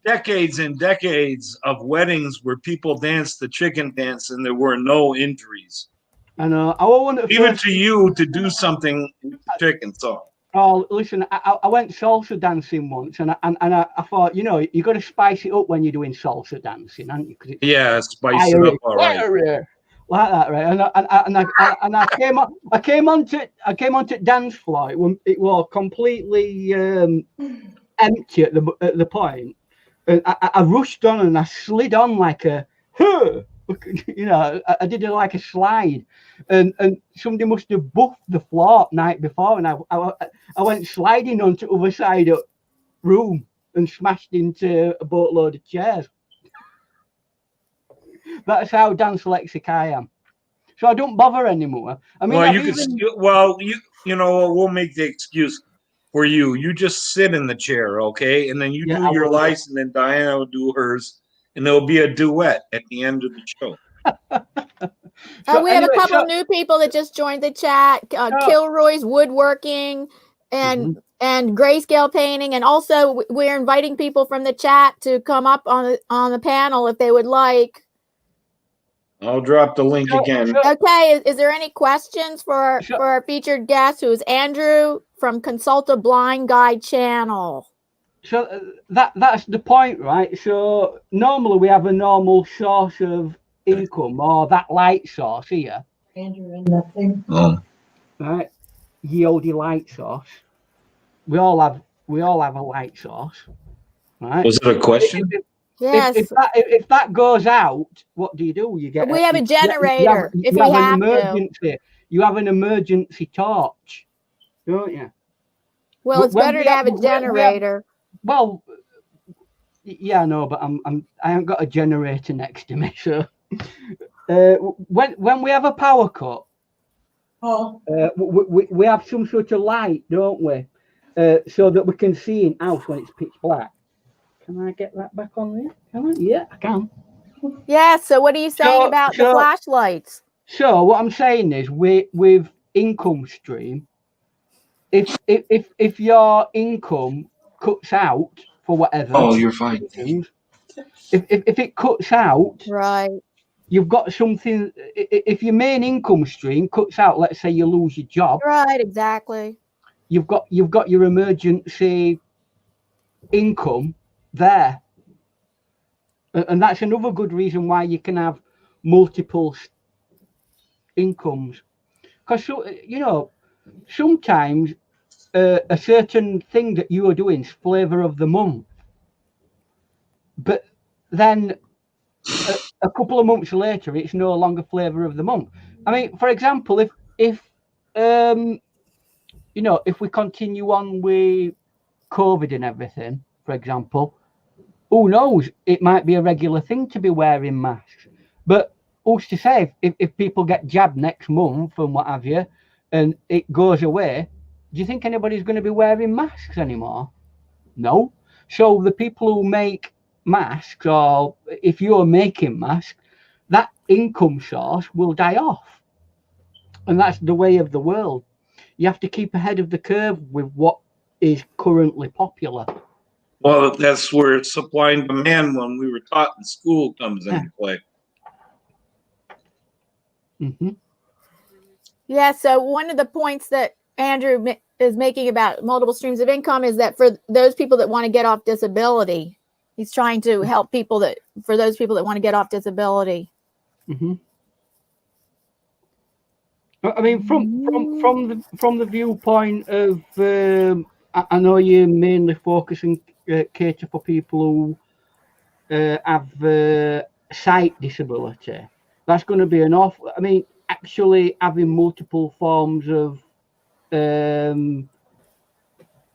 decades and decades of weddings where people danced the chicken dance and there were no injuries. I know. I want to even to you to do something with the chicken song. Oh, listen, I went salsa dancing once, and I thought, you know, you got to spice it up when you're doing salsa dancing, haven't you? Yeah, spice it up, all right. Like that, right? And I came onto dance floor. It was completely empty at the point, and I rushed on and I slid on like a, you know, I did it like a slide, and somebody must have buffed the floor night before, and I went sliding onto the other side of room and smashed into a boatload of chairs. That's how dance lexic I am. So I don't bother anymore. I mean, well, you know, we'll make the excuse for you. You just sit in the chair, okay, and then you do your lice, and then Diana will do hers, and there'll be a duet at the end of the show. We have a couple of new people that just joined the chat. Kilroy's woodworking and grayscale painting, and also we're inviting people from the chat to come up on the panel if they would like. I'll drop the link again. Okay, is there any questions for our featured guest, who is Andrew from Consult a Blind Guy channel? So that's the point, right? So normally we have a normal source of income, or that light source here. Andrew and that thing. Oh. Right, Yodi light source. We all have a light source, right? Was it a question? Yes. If that goes out, what do? You get. We have a generator. If we have an emergency, you have an emergency torch, don't you? Well, it's better to have a generator. Well, yeah, no, but I haven't got a generator next to me, so when we have a power cut, we have some sort of light, don't we? So that we can see in house when it's pitch black. Can I get that back on there? Can I? Yeah, I can. Yeah. So what are you saying about the flashlights? So what I'm saying is, with income stream, if your income cuts out for whatever, you're fine. If it cuts out, right, you've got something. If your main income stream cuts out, let's say you lose your job, right, exactly. You've got your emergency income there, and that's another good reason why you can have multiple incomes, because you know, sometimes a certain thing that you are doing is flavor of the month, but then a couple of months later it's no longer flavor of the month. I mean, for example, if you know, if we continue on with COVID and everything, for example, who knows, it might be a regular thing to be wearing masks. But who's to say, if people get jabbed next month and what have you, and it goes away, do you think anybody's going to be wearing masks anymore? No. So the people who make masks, or if you're making masks, that income source will die off. And that's the way of the world. You have to keep ahead of the curve with what is currently popular. Well, that's where supply and demand, when we were taught in school, comes into play. Yeah, so one of the points that Andrew is making about multiple streams of income is that for those people that want to get off disability, he's trying to help for those people that want to get off disability. I mean, from the viewpoint of, I know you mainly focus and cater for people who have sight disability. That's going to be an awful. I mean, actually having multiple forms of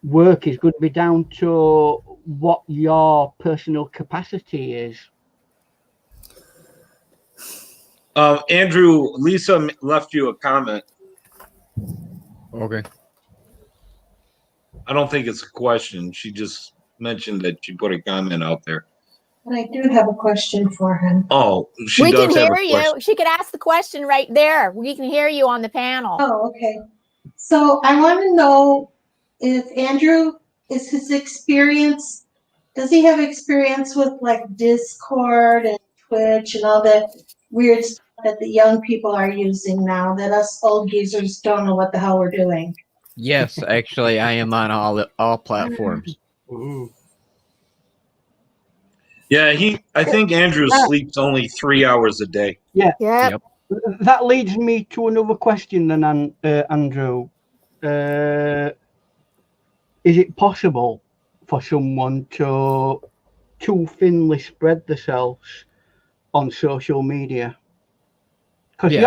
work is going to be down to what your personal capacity is. Andrew, Lisa left you a comment. Okay. I don't think it's a question. She just mentioned that she put a comment out there. And I do have a question for him. Oh, We can hear you. She could ask the question right there. We can hear you on the panel. Oh, okay. So I want to know if Andrew, is his experience, does he have experience with like Discord and Twitch and all that weird stuff that the young people are using now that us old geezers don't know what the hell we're doing? Yes, actually, I am on all platforms. Ooh. Yeah, I think Andrew sleeps only 3 hours a day. Yeah. Yep. That leads me to another question then, Andrew. Is it possible for someone to too thinly spread themselves on social media? Because you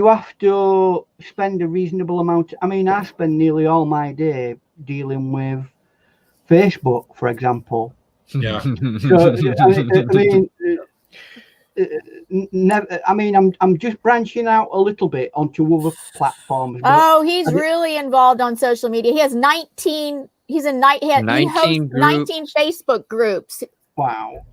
have to spend a reasonable amount. I mean, I spend nearly all my day dealing with Facebook, for example. Yeah. So I mean, I'm just branching out a little bit onto other platforms. Oh, he's really involved on social media. He has 19. He hosts 19 Facebook groups. Wow.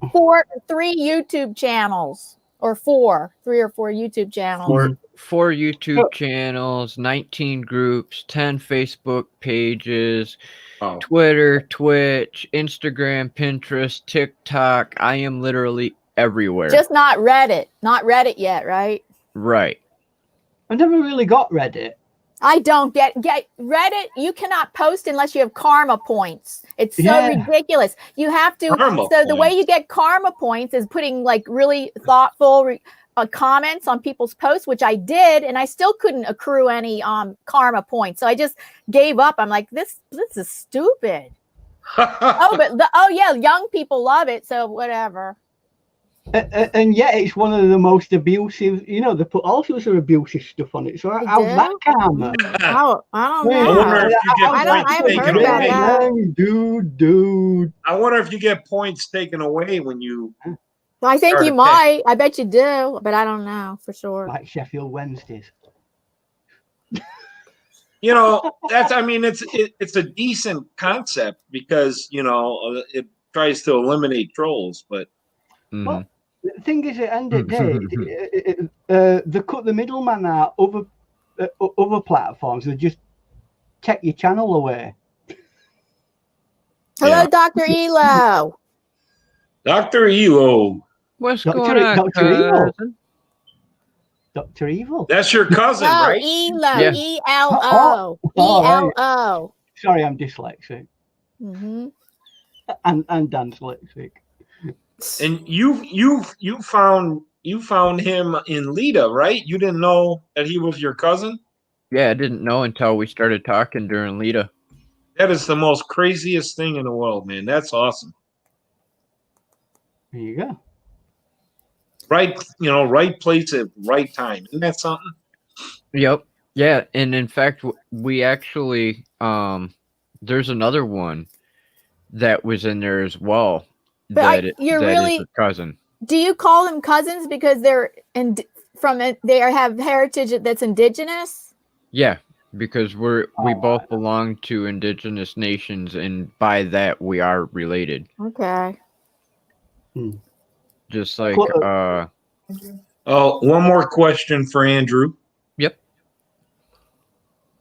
3 YouTube channels, or 3 or 4 YouTube channels. 4 YouTube channels, 19 groups, 10 Facebook pages, Twitter, Twitch, Instagram, Pinterest, TikTok. I am literally everywhere. Just not Reddit. Not Reddit yet, right? Right. I never really got Reddit. I don't get Reddit. You cannot post unless you have karma points. It's so ridiculous. You have to. The way you get karma points is putting like really thoughtful comments on people's posts, which I did, and I still couldn't accrue any karma points. So I just gave up. I'm like, this is stupid. Young people love it. So whatever. And yet it's one of the most abusive, they put all sorts of abusive stuff on it. So how's that karma? I don't know. I wonder if you get points taken away. Dude. I wonder if you get points taken away when you... Well, I think you might. I bet you do, but I don't know for sure. Like Sheffield Wednesdays. It's a decent concept because, it tries to eliminate trolls, but... Well, the thing is, at the end of the day, they cut the middleman out. Other platforms, they just take your channel away. Hello, Dr. Elo. Dr. Elo. What's going on, Dr. Evil? Dr. Evil. That's your cousin, right? Elo. E-L-O. E-L-O. Sorry, I'm dyslexic. Mm-hmm. And dyslexic. And you found him in Lita, right? You didn't know that he was your cousin? Yeah, I didn't know until we started talking during Lita. That is the most craziest thing in the world, man. That's awesome. There you go. Right place at right time. Isn't that something? Yep. Yeah, and in fact, we actually there's another one that was in there as well. But that is a cousin. Do you call them cousins because they have heritage that's indigenous? Yeah, because we both belong to indigenous nations, and by that we are related. Okay. Just like one more question for Andrew. Yep.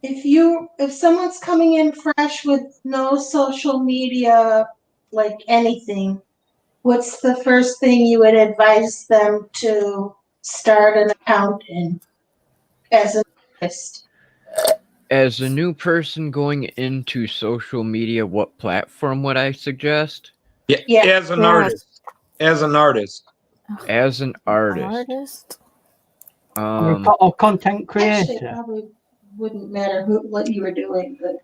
If someone's coming in fresh with no social media, like anything, what's the first thing you would advise them to start an account in as an artist? As a new person going into social media, what platform would I suggest? Yeah. As an artist. As an artist. As an artist. Or content creator. Actually, it probably wouldn't matter what you were doing, but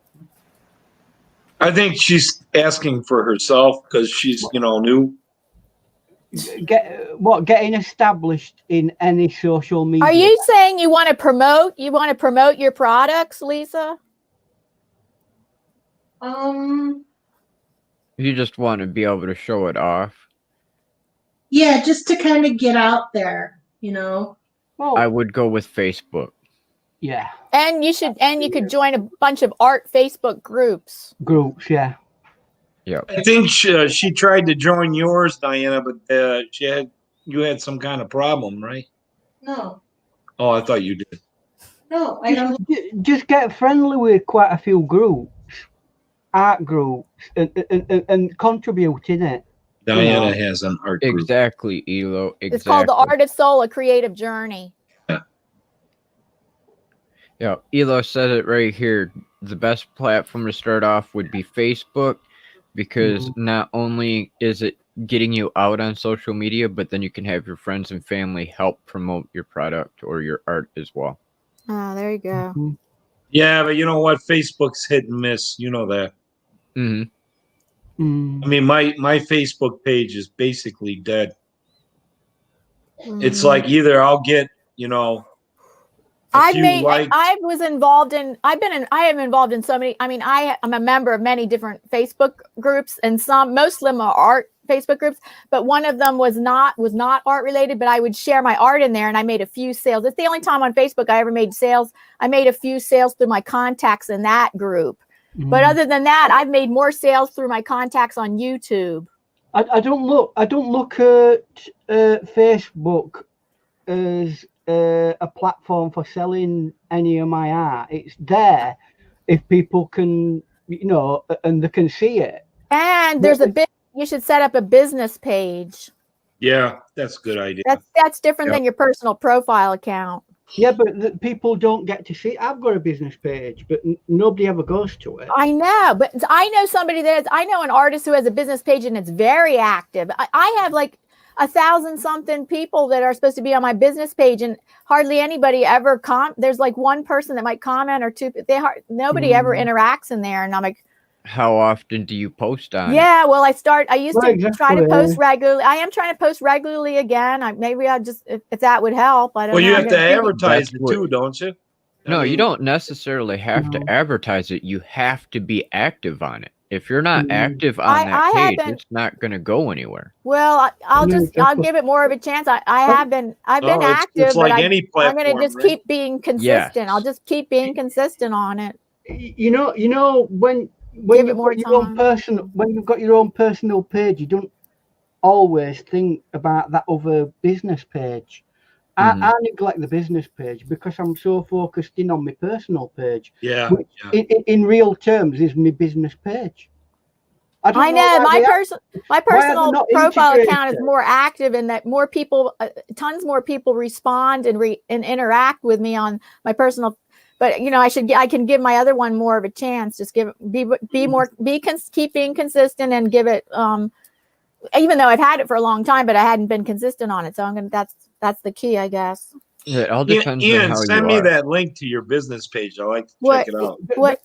I think she's asking for herself because she's, new. Getting established in any social media. Are you saying you want to promote your products, Lisa? You just want to be able to show it off. Yeah, just to kind of get out there, you know. Well, I would go with Facebook. Yeah. And you could join a bunch of art Facebook groups. Groups, yeah. Yeah. I think she tried to join yours, Diana, but you had some kind of problem, right? No, Oh, I thought you did. no, I don't. Just get friendly with quite a few groups, art groups, and contribute in it. Diana has an art group. Exactly, Elo. Exactly. It's called The Art of Soul, a creative journey. Yeah, Elo said it right here. The best platform to start off would be Facebook, because not only is it getting you out on social media, but then you can have your friends and family help promote your product or your art as well. Oh, there you go. Yeah, but you know what? Facebook's hit and miss. You know that. I mean, my Facebook page is basically dead. It's like either I'll get, I am involved in so many. I mean, I'm a member of many different Facebook groups, and most of them are art Facebook groups, but one of them was not art related, but I would share my art in there, and I made a few sales. It's the only time on Facebook I ever made sales. I made a few sales through my contacts in that group. But other than that, I've made more sales through my contacts on YouTube. I don't look at Facebook as a platform for selling any of my art. It's there if people can, and they can see it. And there's you should set up a business page. Yeah, that's a good idea. That's different than your personal profile account. Yeah, but people don't get to see. I've got a business page, but nobody ever goes to it. I know, but I know I know an artist who has a business page and it's very active. I have like 1,000 something people that are supposed to be on my business page, and hardly anybody ever there's like one person that might comment or two. Nobody ever interacts in there, and I'm like, how often do you post on it? Well, I used to try to post regularly. I am trying to post regularly again. Maybe I'll just, if that would help. I don't know. Well, you have to advertise it too, don't you? No, you don't necessarily have to advertise it. You have to be active on it. If you're not active on that page, it's not going to go anywhere. Well, I'll give it more of a chance. I've been active, it's like but any platform, I'm going to just keep being consistent. Yes. I'll just keep being consistent on it. You know, when you've got your own personal page, you don't always think about that other business page. I neglect the business page because I'm so focused in on my personal page. Yeah. Which in real terms is my business page. I know my personal profile account is more active, and that more people, tons more people respond and interact with me on my personal. But I can give my other one more of a chance. Just keep being consistent and give it. Even though I've had it for a long time, but I hadn't been consistent on it. So that's the key, I guess. Yeah, it all depends on how send me that link to your business page. I like to check it out.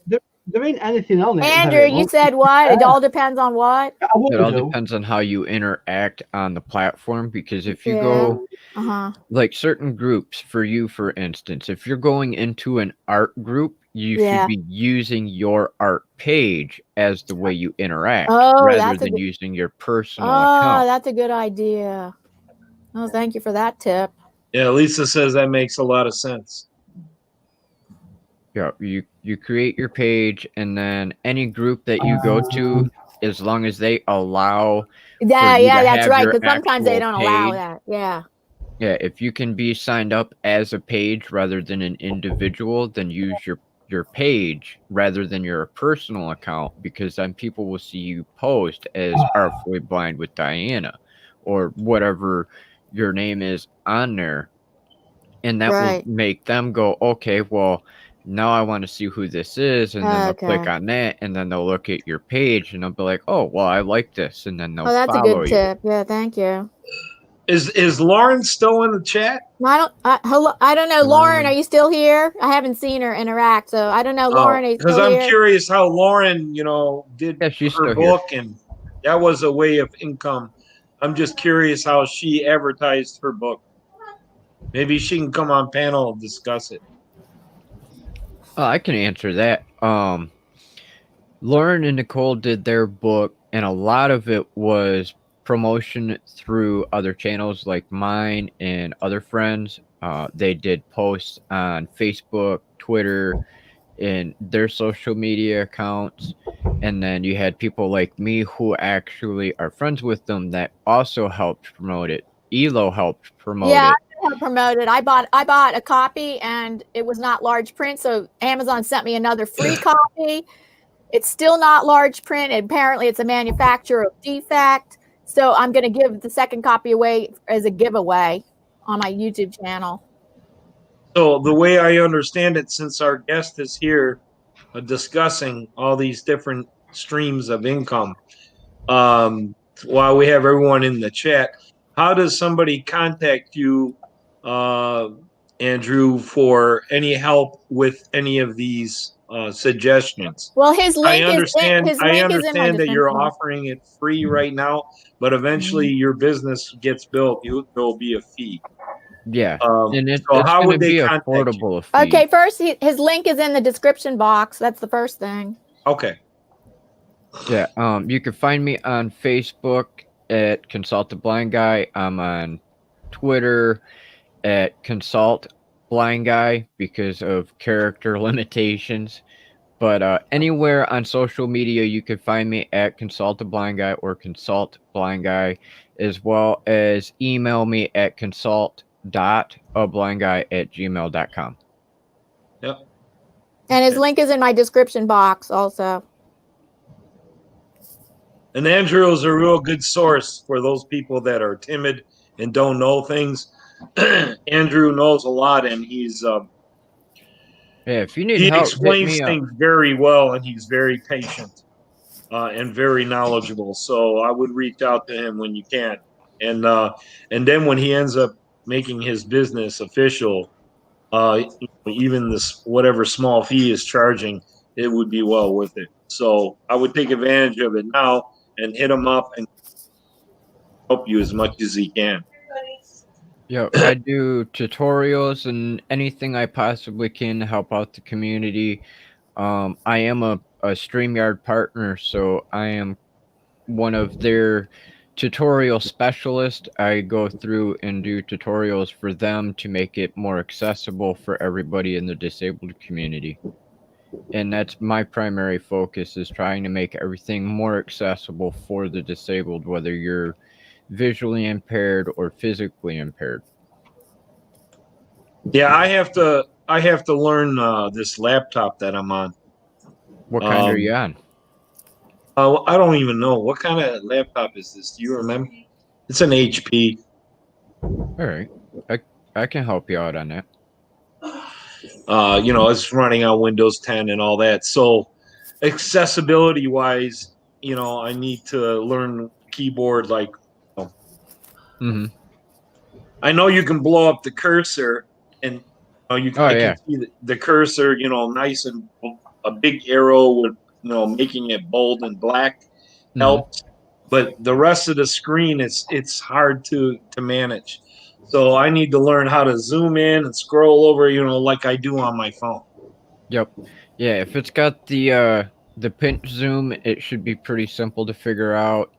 There ain't anything on it. Andrew, you said what? It all depends on what? It all depends on how you interact on the platform, because if you go like certain groups, for instance, if you're going into an art group, you should be using your art page as the way you interact rather than using your personal account. Oh, that's a good idea. Oh, thank you for that tip. Yeah, Lisa says that makes a lot of sense. Yeah, you create your page, and then any group that you go to, as long as they allow. Yeah, that's right. Because sometimes they don't allow that. Yeah. Yeah, if you can be signed up as a page rather than an individual, then use your page rather than your personal account, because then people will see you post as Artfully Blind with Diana, or whatever your name is on there, and that will make them go, okay, well, now I want to see who this is, and then they'll click on that, and then they'll look at your page, and they'll be like, oh, well, I like this, and then they'll follow you. That's a good tip. Yeah, thank you. Is Lauren still in the chat? I don't know. Lauren, are you still here? I haven't seen her interact, so I don't know. Lauren, are you still here? Because I'm curious how Lauren, did her book, and that was a way of income. I'm just curious how she advertised her book. Maybe she can come on panel and discuss it. I can answer that. Lauren and Nicole did their book, and a lot of it was promotion through other channels like mine and other friends. They did posts on Facebook, Twitter, and their social media accounts. And then you had people like me who actually are friends with them that also helped promote it. Elo helped promote Yeah, it. I helped promote it. I bought a copy and it was not large print, so Amazon sent me another free copy. It's still not large print. And apparently, it's a manufacturer defect. So I'm going to give the second copy away as a giveaway on my YouTube channel. So the way I understand it, since our guest is here discussing all these different streams of income, while we have everyone in the chat, how does somebody contact you, Andrew, for any help with any of these suggestions? Well, his link I understand is in my that you're description. offering it free right now, but eventually your business gets built. There'll be a fee. Yeah, and it's So how going would to they be contact you? affordable. Fee. Okay, first, his link is in the description box. That's the first thing. Okay. Yeah, you can find me on Facebook at Consult the Blind Guy. I'm on Twitter at Consult Blind Guy because of character limitations. But anywhere on social media, you can find me at Consult the Blind Guy or Consult Blind Guy, as well as email me at consult.ablindguy@gmail.com. Yep. And his link is in my description box also. And Andrew is a real good source for those people that are timid and don't know things. Andrew knows a lot, and he's Yeah, if you need he help, hit explains me up. things very well, and he's very patient and very knowledgeable. So I would reach out to him when you can, and then when he ends up making his business official, even this whatever small fee is charging, it would be well worth it. So I would take advantage of it now and hit him up and help you as much as he can. Yeah, I do tutorials and anything I possibly can to help out the community. I am a StreamYard partner, so I am one of their tutorial specialists. I go through and do tutorials for them to make it more accessible for everybody in the disabled community. And that's my primary focus, is trying to make everything more accessible for the disabled, whether you're visually impaired or physically impaired. Yeah, I have to learn this laptop that I'm on. What kind are you on? I don't even know. What kind of laptop is this? Do you remember? It's an HP. All right. I can help you out on that. It's running on Windows 10 and all that. So accessibility wise, I need to learn keyboard like I know you can blow up the cursor and I can see the cursor, nice and a big arrow with making it bold and black helps. But the rest of the screen, it's hard to manage. So I need to learn how to zoom in and scroll over, like I do on my phone. Yep. Yeah, if it's got the pinch zoom, it should be pretty simple to figure out.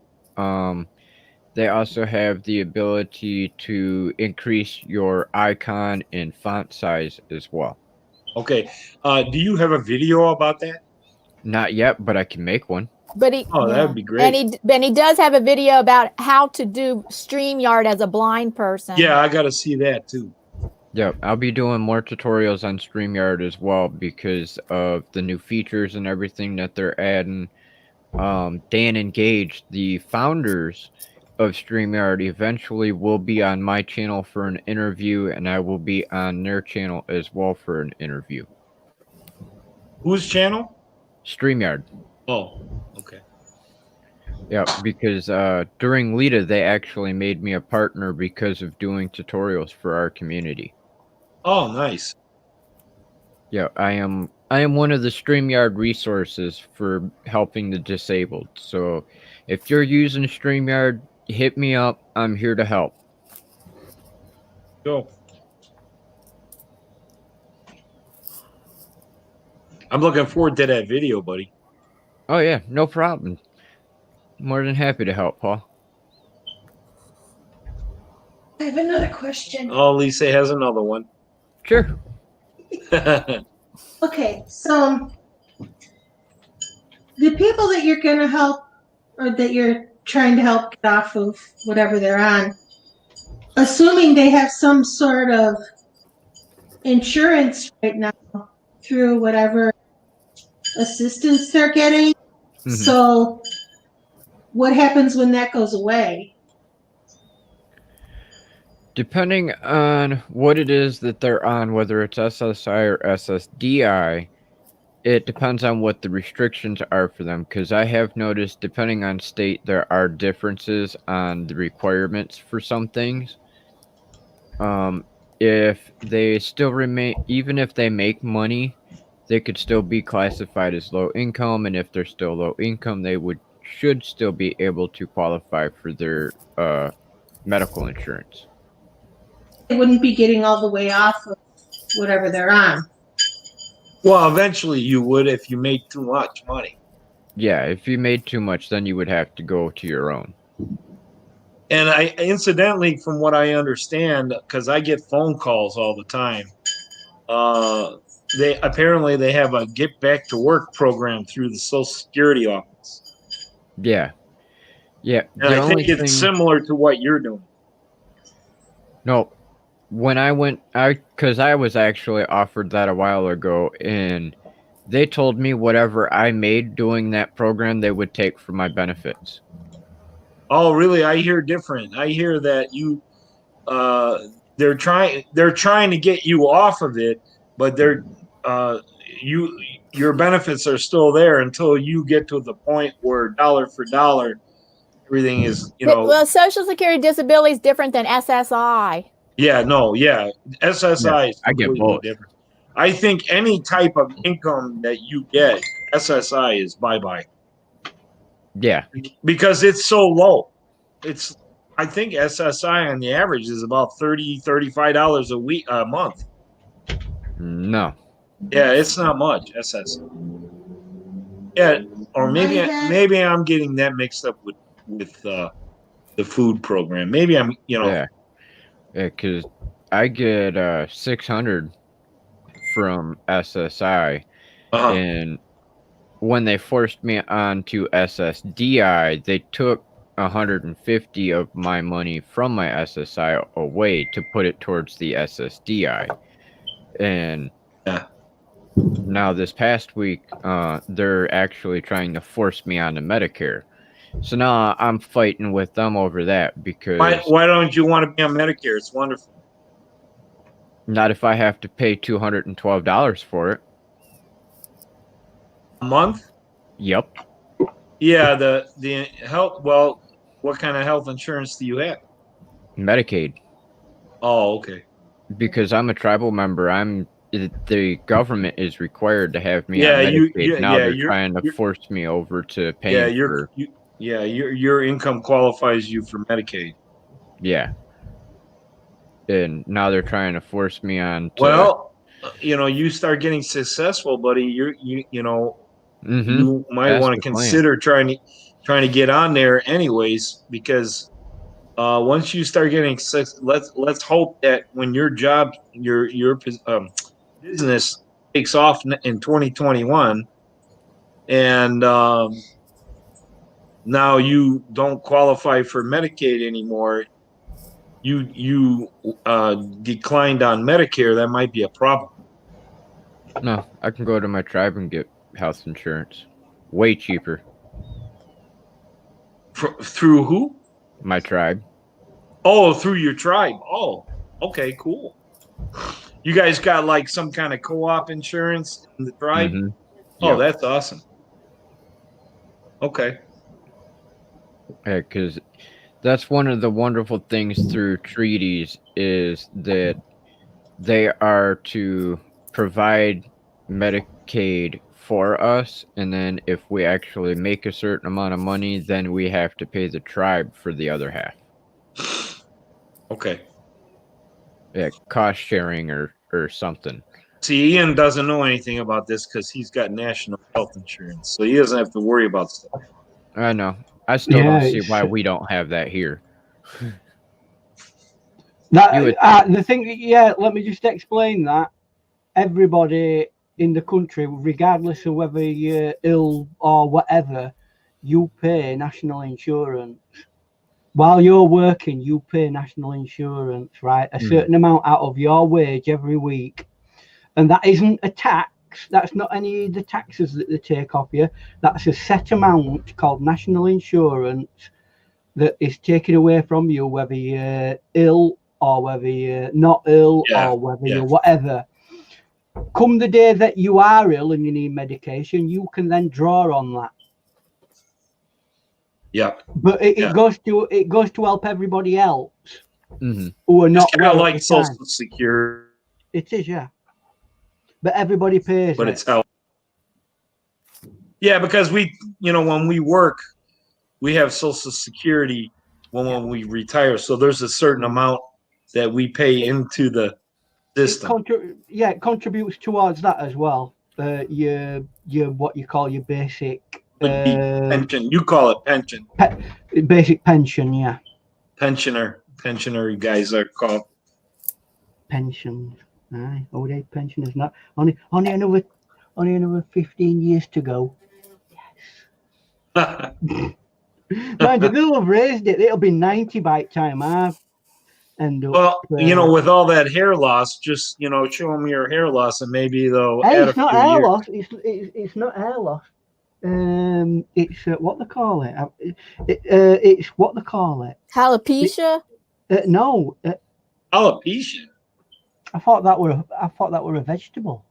They also have the ability to increase your icon and font size as well. Okay. Do you have a video about that? Not yet, but I can make one. But that'd be great. And he does have a video about how to do StreamYard as a blind person. Yeah, I got to see that too. Yep, I'll be doing more tutorials on StreamYard as well because of the new features and everything that they're adding. Dan and Gage, the founders of StreamYard, eventually will be on my channel for an interview, and I will be on their channel as well for an interview. Whose channel? StreamYard. Oh, okay. Yeah, because during LIDA, they actually made me a partner because of doing tutorials for our community. Oh, nice. Yeah, I am one of the StreamYard resources for helping the disabled. So if you're using StreamYard, hit me up. I'm here to help. Go. I'm looking forward to that video, buddy. Oh yeah, no problem. More than happy to help, Paul. I have another question. Oh, Lisa has another one. Sure. Okay, so the people that you're going to help or that you're trying to help get off of whatever they're on, assuming they have some sort of insurance right now through whatever assistance they're getting. Mhm. So what happens when that goes away? Depending on what it is that they're on, whether it's SSI or SSDI, it depends on what the restrictions are for them. Because I have noticed, depending on state, there are differences on the requirements for some things. If they still remain, even if they make money, they could still be classified as low income, and if they're still low income, they should still be able to qualify for their medical insurance. They wouldn't be getting all the way off of whatever they're on. Well, eventually you would if you made too much money. Yeah, if you made too much, then you would have to go to your own. And I, incidentally, from what I understand, because I get phone calls all the time, they have a get back to work program through the Social Security office. Yeah. Yeah. And I think it's similar to what you're doing. No, when I went, because I was actually offered that a while ago, and they told me whatever I made doing that program, they would take for my benefits. Oh, really? I hear different. I hear that you, they're trying to get you off of it, but your benefits are still there until you get to the point where dollar for dollar, everything is, Well, Social Security disability is different than SSI. Yeah, no, yeah. SSI is completely different. I think any type of income that you get, SSI is bye-bye. Yeah. Because it's so low. I think SSI on the average is about $30-$35 a month. No. Yeah, it's not much, SSI. Yeah, or maybe I'm getting that mixed up with the food program. Maybe I'm, Yeah, because I get 600 from SSI, and when they forced me onto SSDI, they took 150 of my money from my SSI away to put it towards the SSDI, and now this past week, they're actually trying to force me onto Medicare. So now I'm fighting with them over that because why don't you want to be on Medicare? It's wonderful. Not if I have to pay $212 for it. A month? Yep. Yeah, the health. Well, what kind of health insurance do you have? Medicaid. Oh, okay. Because I'm a tribal member, the government is required to have me on Medicaid. They're trying to force me over to paying for. Your income qualifies you for Medicaid. Yeah. And now they're trying to force me on. Well, you start getting successful, buddy. You might want to consider trying to get on there, anyways, because once you start getting let's hope that when your job, your business takes off in 2021, and now you don't qualify for Medicaid anymore. You declined on Medicare. That might be a problem. No, I can go to my tribe and get health insurance. Way cheaper. Through who? My tribe. Oh, through your tribe. Oh, okay, cool. You guys got like some kind of co-op insurance in the tribe? Mm-hmm. Oh, that's awesome. Okay. Yeah, because that's one of the wonderful things through treaties is that they are to provide Medicaid for us, and then if we actually make a certain amount of money, then we have to pay the tribe for the other half. Okay. Yeah, cost sharing or something. See, Ian doesn't know anything about this because he's got national health insurance, so he doesn't have to worry about stuff. I know. I still don't see why we don't have that here. The thing, let me just explain that. Everybody in the country, regardless of whether you're ill or whatever, you pay national insurance. While you're working, you pay national insurance, right? A certain amount out of your wage every week. And that isn't a tax. That's not any of the taxes that they take off you. That's a set amount called national insurance that is taken away from you, whether you're ill or whether you're not ill or whether you're whatever. Come the day that you are ill and you need medication, you can then draw on that. Yeah. But it goes to help everybody else who are not. It's kind of like Social Security. It is, yeah. But everybody pays. But it's help. Yeah, because when we work, we have Social Security when we retire. So there's a certain amount that we pay into the system. It contributes towards that as well. Your what you call your basic pension. You call it pension. Basic pension, yeah. Pensioner guys are called pensions. Aye, old age pension is not only another 15 years to go. Yes. Mind you, they'll have raised it. It'll be 90 by the time I end up. Well, with all that hair loss, just show them your hair loss, and maybe they'll. It's not hair loss. It's not hair loss. It's what they call it. It's what they call it. Alopecia. No. Alopecia. I thought that were a vegetable.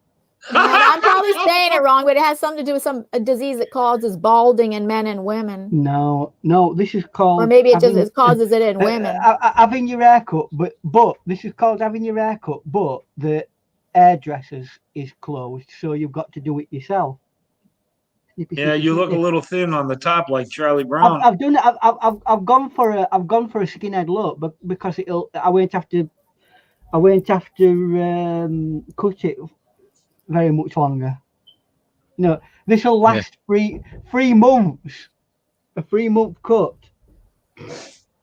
Yeah, I'm probably saying it wrong, but it has something to do with a disease that causes balding in men and women. No, this is called. Or maybe it causes it in women. Having your hair cut, but this is called having your hair cut, but the hairdressers is closed, so you've got to do it yourself. Yeah, you look a little thin on the top, like Charlie Brown. I've done it. I've gone for a skinhead look, but because I won't have to cut it very much longer. No, this will last 3 months. A 3-month cut.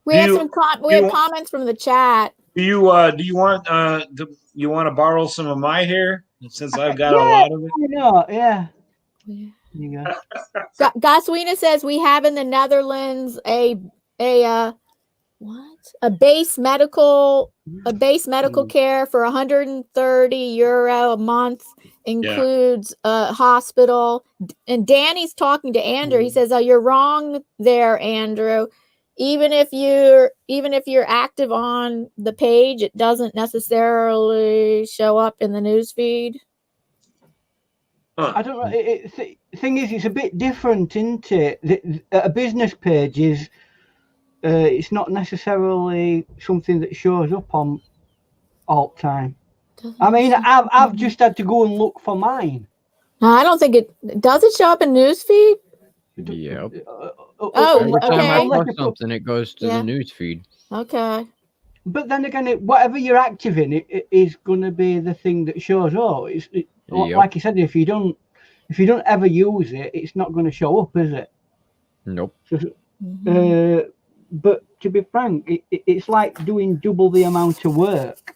We have comments from the chat. Do you want to borrow some of my hair since I've got a lot of it? Yeah. You go. Goswina says we have in the Netherlands a base medical care for €130 a month, includes a hospital. And Danny's talking to Andrew. He says, "Oh, you're wrong there, Andrew. Even if you're active on the page, it doesn't necessarily show up in the news feed." I don't know. The thing is, it's a bit different, isn't it? A business page is. It's not necessarily something that shows up on all the time. I mean, I've just had to go and look for mine. No, I don't think it does. It show up in newsfeed? Yep. Every time I post something, it goes to the news feed. Okay. But then again, whatever you're active in, it is going to be the thing that shows up. Like you said, if you don't ever use it, it's not going to show up, is it? Nope. But to be frank, it's like doing double the amount of work.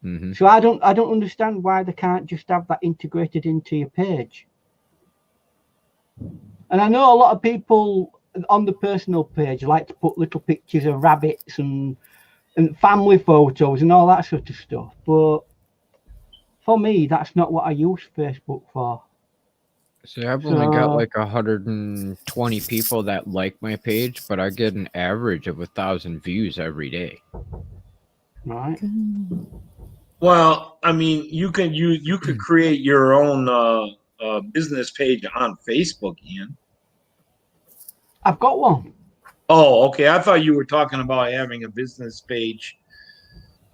Mm-hmm. So I don't understand why they can't just have that integrated into your page. And I know a lot of people on the personal page like to put little pictures of rabbits and family photos and all that sort of stuff. But for me, that's not what I use Facebook for. See, I've only got like 120 people that like my page, but I get an average of 1,000 views every day. Right. Well, I mean, you could create your own business page on Facebook, Ian. I've got one. Oh, okay. I thought you were talking about having a business page,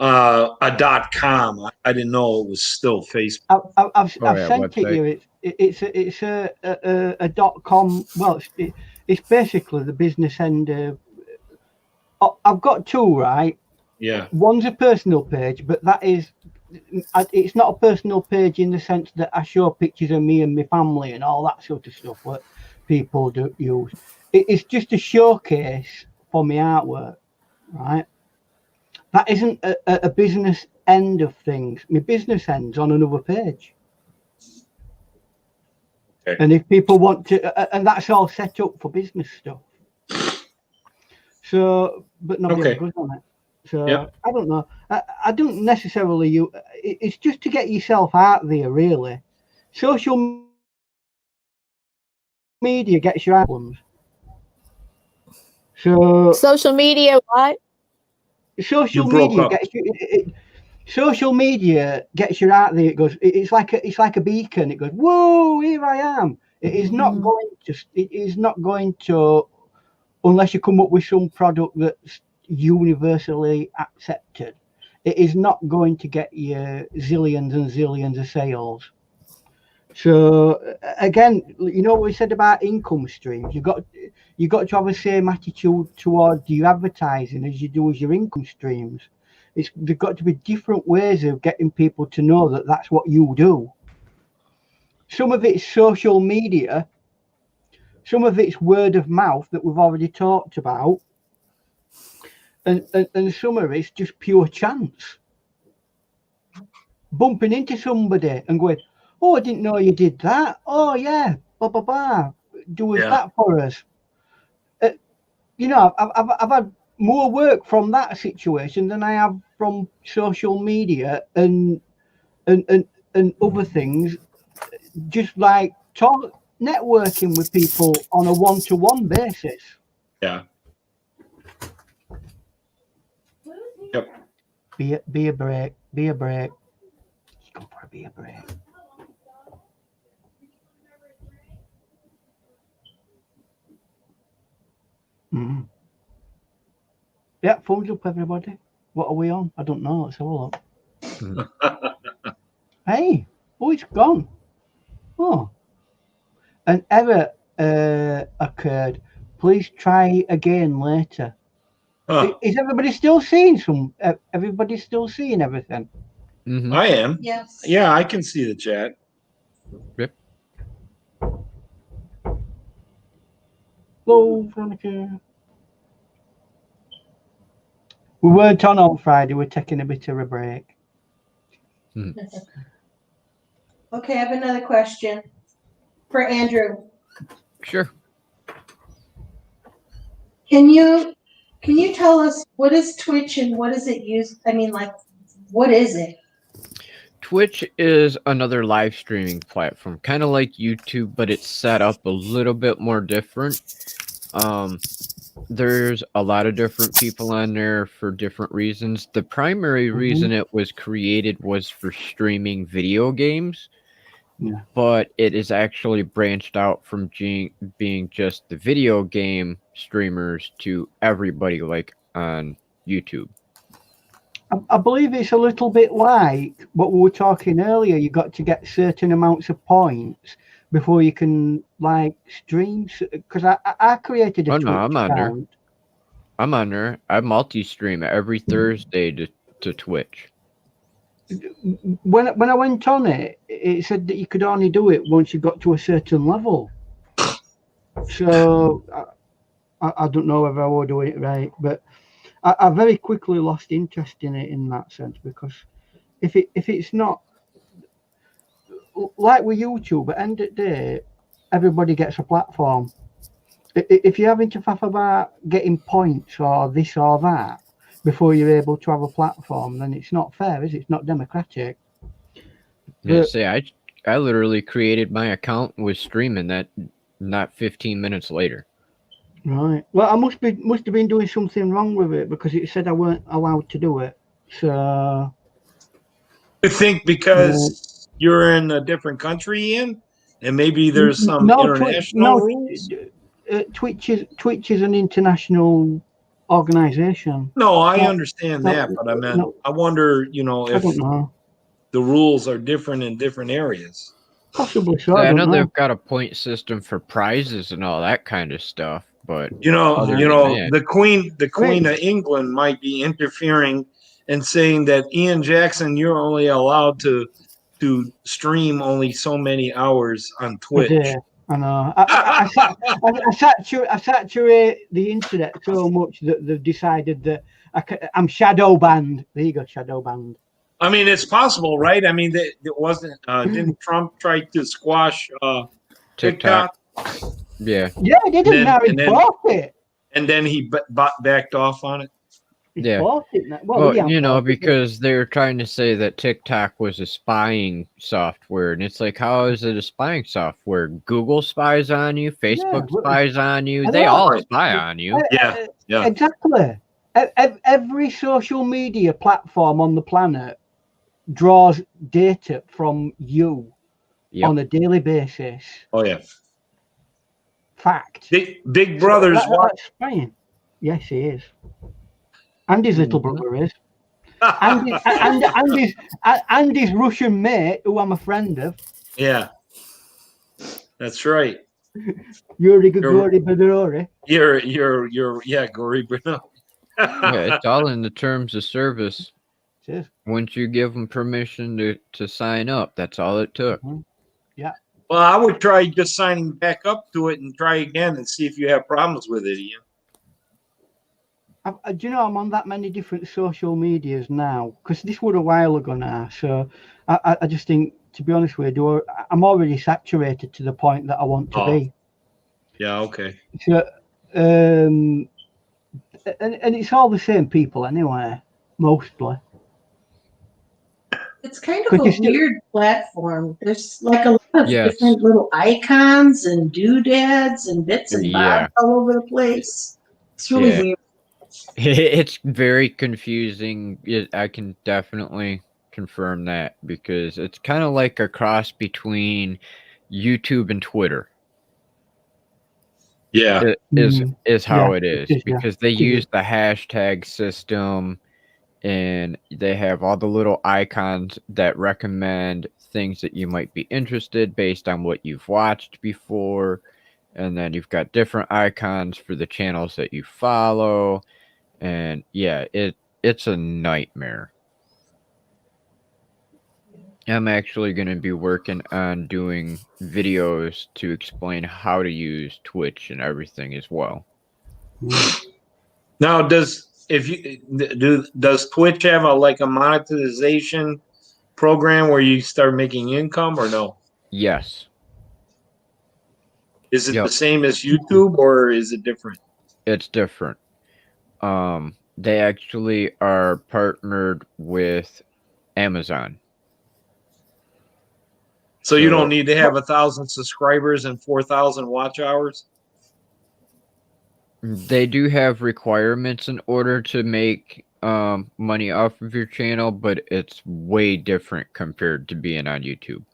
a .com. I didn't know it was still Facebook. I've sent it you. It's a .com. Well, it's basically the business end. I've got two, right? Yeah. One's a personal page, but that is it's not a personal page in the sense that I show pictures of me and my family and all that sort of stuff that people do use. It's just a showcase for my artwork, right? That isn't a business end of things. My business end's on another page. Okay. And if people want to, and that's all set up for business stuff. So, but nobody ever goes on it. So yep. I don't know. I don't necessarily. It's just to get yourself out there, really. Social media gets your albums. So social media, what? Social media gets you. Social media gets you out there. It goes. It's like a beacon. It goes. Whoa! Here I am. It is not going to. It is not going to, unless you come up with some product that's universally accepted. It is not going to get you zillions and zillions of sales. So again, you know what we said about income streams. You got to have the same attitude towards your advertising as you do as your income streams. There've got to be different ways of getting people to know that that's what you do. Some of it's social media, some of it's word of mouth that we've already talked about, and some of it's just pure chance. Bumping into somebody and going, "Oh, I didn't know you did that. Oh yeah, blah blah blah. Do us that for us." You know, I've had more work from that situation than I have from social media and other things. Just like networking with people on a one-to-one basis. Yeah. Yep. Be a break. Be a break. Go for a beer break. Mm. Yeah, thumbs up, everybody. What are we on? I don't know. Let's have a look. Hey, oh, it's gone. Oh, an error occurred. Please try again later. Is everybody still seeing everybody still seeing everything? Mm-hmm. I am. Yes. Yeah, I can see the chat. Yep. Hello, Veronica. We weren't on Friday. We're taking a bit of a break. Okay, I have another question for Andrew. Sure. Can you tell us what is Twitch and what is it used? I mean, like, what is it? Twitch is another live streaming platform, kind of like YouTube, but it's set up a little bit more different. There's a lot of different people on there for different reasons. The primary reason it was created was for streaming video games, but it is actually branched out from being just the video game streamers to everybody, like on YouTube. I believe it's a little bit like what we were talking earlier. You got to get certain amounts of points before you can like stream. Because I created a Twitch account. I'm on there. I multi-stream every Thursday to Twitch. When I went on it, it said that you could only do it once you got to a certain level. So I don't know whether I will do it right, but I very quickly lost interest in it in that sense, because if it's not like with YouTube, at the end of the day, everybody gets a platform. If you're having to faff about getting points or this or that before you're able to have a platform, then it's not fair, is it? It's not democratic. Yeah, see, I literally created my account and was streaming that not 15 minutes later. Right. Well, I must have been doing something wrong with it, because it said I weren't allowed to do it. So I think because you're in a different country, Ian, and maybe there's some international rules. Twitch is an international organization. No, I understand that, but I meant I wonder, if the rules are different in different areas. Possibly so. I know they've got a point system for prizes and all that kind of stuff, but the Queen of England might be interfering and saying that Ian Jackson, you're only allowed to stream only so many hours on Twitch. I know. I saturate the internet so much that they've decided that I'm shadow banned. There you go, shadow banned. I mean, it's possible, right? I mean, it wasn't. Didn't Trump try to squash TikTok? Yeah. Yeah, he didn't. Now he bought it. And then he backed off on it. Yeah. Bought it now. Well, you know, because they're trying to say that TikTok was a spying software, and it's like, how is it a spying software? Google spies on you, Facebook spies on you, they all spy on you. Yeah, yeah, exactly. Every social media platform on the planet draws data from you on a daily basis. Oh yeah. Fact. Big Brother's watching. Yes, he is. And his little brother is. and his Russian mate, who I'm a friend of. Yeah. That's right. Yuri Gori Bedorori. You're Gori Bedorori. Yeah, it's all in the terms of service. It is. Once you give them permission to sign up, that's all it took. Mm-hmm. Yeah. Well, I would try just signing back up to it and try again and see if you have problems with it, Ian. Do you know, I'm on that many different social medias now, because this was a while ago now. So I just think, to be honest with you, I'm already saturated to the point that I want to be. Yeah, okay. So, and it's all the same people anyway, mostly. It's kind of a weird platform. There's like a lot of different little icons and doodads and bits and bobs all over the place. It's really weird. It's very confusing. I can definitely confirm that, because it's kind of like a cross between YouTube and Twitter. Yeah, is how it is, because they use the hashtag system, and they have all the little icons that recommend things that you might be interested based on what you've watched before, and then you've got different icons for the channels that you follow. And yeah, it's a nightmare. I'm actually going to be working on doing videos to explain how to use Twitch and everything as well. Now, does Twitch have a monetization program where you start making income or no? Yes. Is it the same as YouTube or is it different? It's different. They actually are partnered with Amazon. So you don't need to have 1,000 subscribers and 4,000 watch hours? They do have requirements in order to make money off of your channel, but it's way different compared to being on YouTube.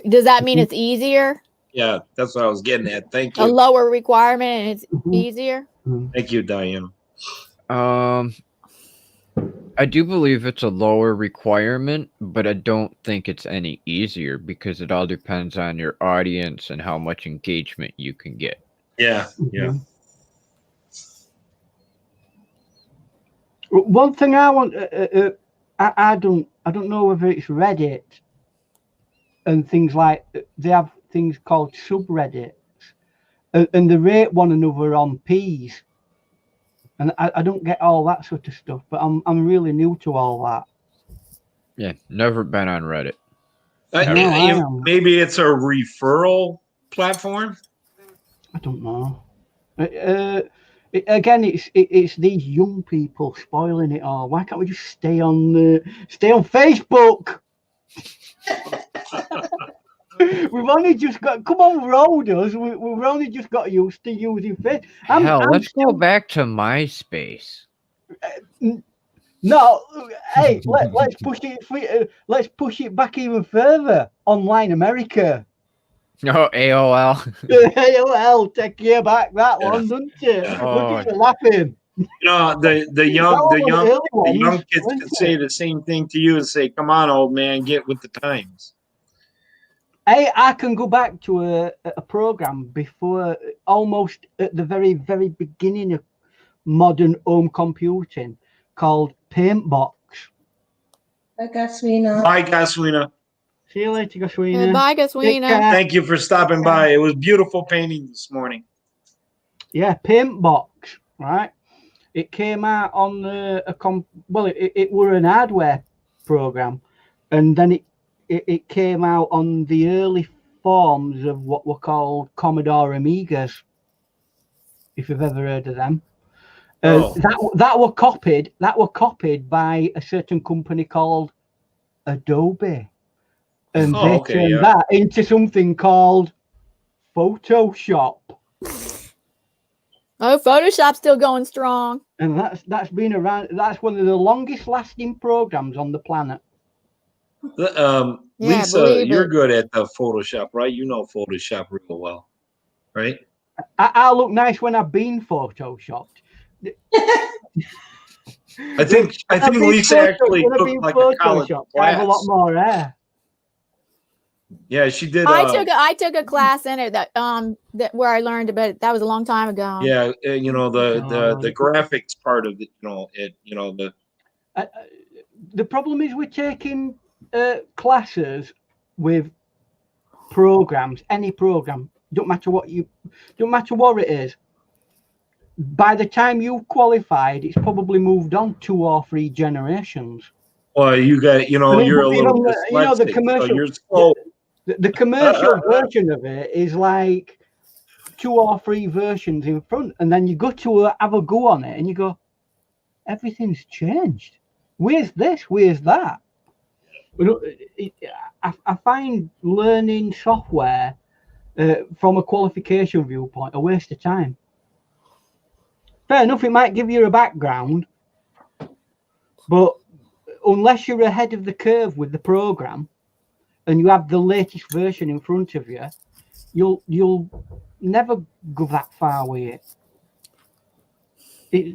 Does that mean it's easier? Yeah, that's what I was getting at. Thank you. A lower requirement and it's easier? Thank you, Diane. I do believe it's a lower requirement, but I don't think it's any easier, because it all depends on your audience and how much engagement you can get. Yeah, yeah. One thing I want, I don't know whether it's Reddit and things like, they have things called subreddits, and they rate one another on P's. And I don't get all that sort of stuff, but I'm really new to all that. Yeah, never been on Reddit. Maybe it's a referral platform. I don't know. Again, it's these young people spoiling it all. Why can't we just stay on Facebook? We've only just got, come on, road us. We've only just got used to using Facebook. Let's go back to MySpace. No, hey, let's push it. Let's push it back even further. Online America. Oh, AOL. AOL, take you back that one, doesn't it? Oh. Look at you laughing. No, the young kids can say the same thing to you and say, "Come on, old man, get with the times." I can go back to a program before, almost at the very, very beginning of modern home computing, called Paintbox. I guess we know. Bye, Gaswina. See you later, Gaswina. Bye, Take Gaswina. care. Thank you for stopping by. It was beautiful painting this morning. Yeah, Paint Box, right? It came out on it were an hardware program, and then it came out on the early forms of what were called Commodore Amigas, if you've ever heard of them. That were copied by a certain company called Adobe, and they turned that into something called Photoshop. Oh, Photoshop's still going strong. And that's been around. That's one of the longest lasting programs on the planet. Lisa, you're good at the Photoshop, right? You know Photoshop real well, right? I look nice when I've been photoshopped. I think Lisa actually took like a college class. I have a lot more hair. Yeah, she did. I took a class in it that where I learned about it. That was a long time ago. Yeah, you know the graphics part of it. The problem is we're taking classes with programs, any program, don't matter what it is. By the time you've qualified, it's probably moved on 2 or 3 generations. Well, you're a little dyslexic, the commercial, so you're slow. The commercial version of it is like 2 or 3 versions in front, and then you go to have a go on it, and you go, everything's changed. Where's this? Where's that? I find learning software from a qualification viewpoint a waste of time. Fair enough, it might give you a background, but unless you're ahead of the curve with the program and you have the latest version in front of you, you'll never go that far with it.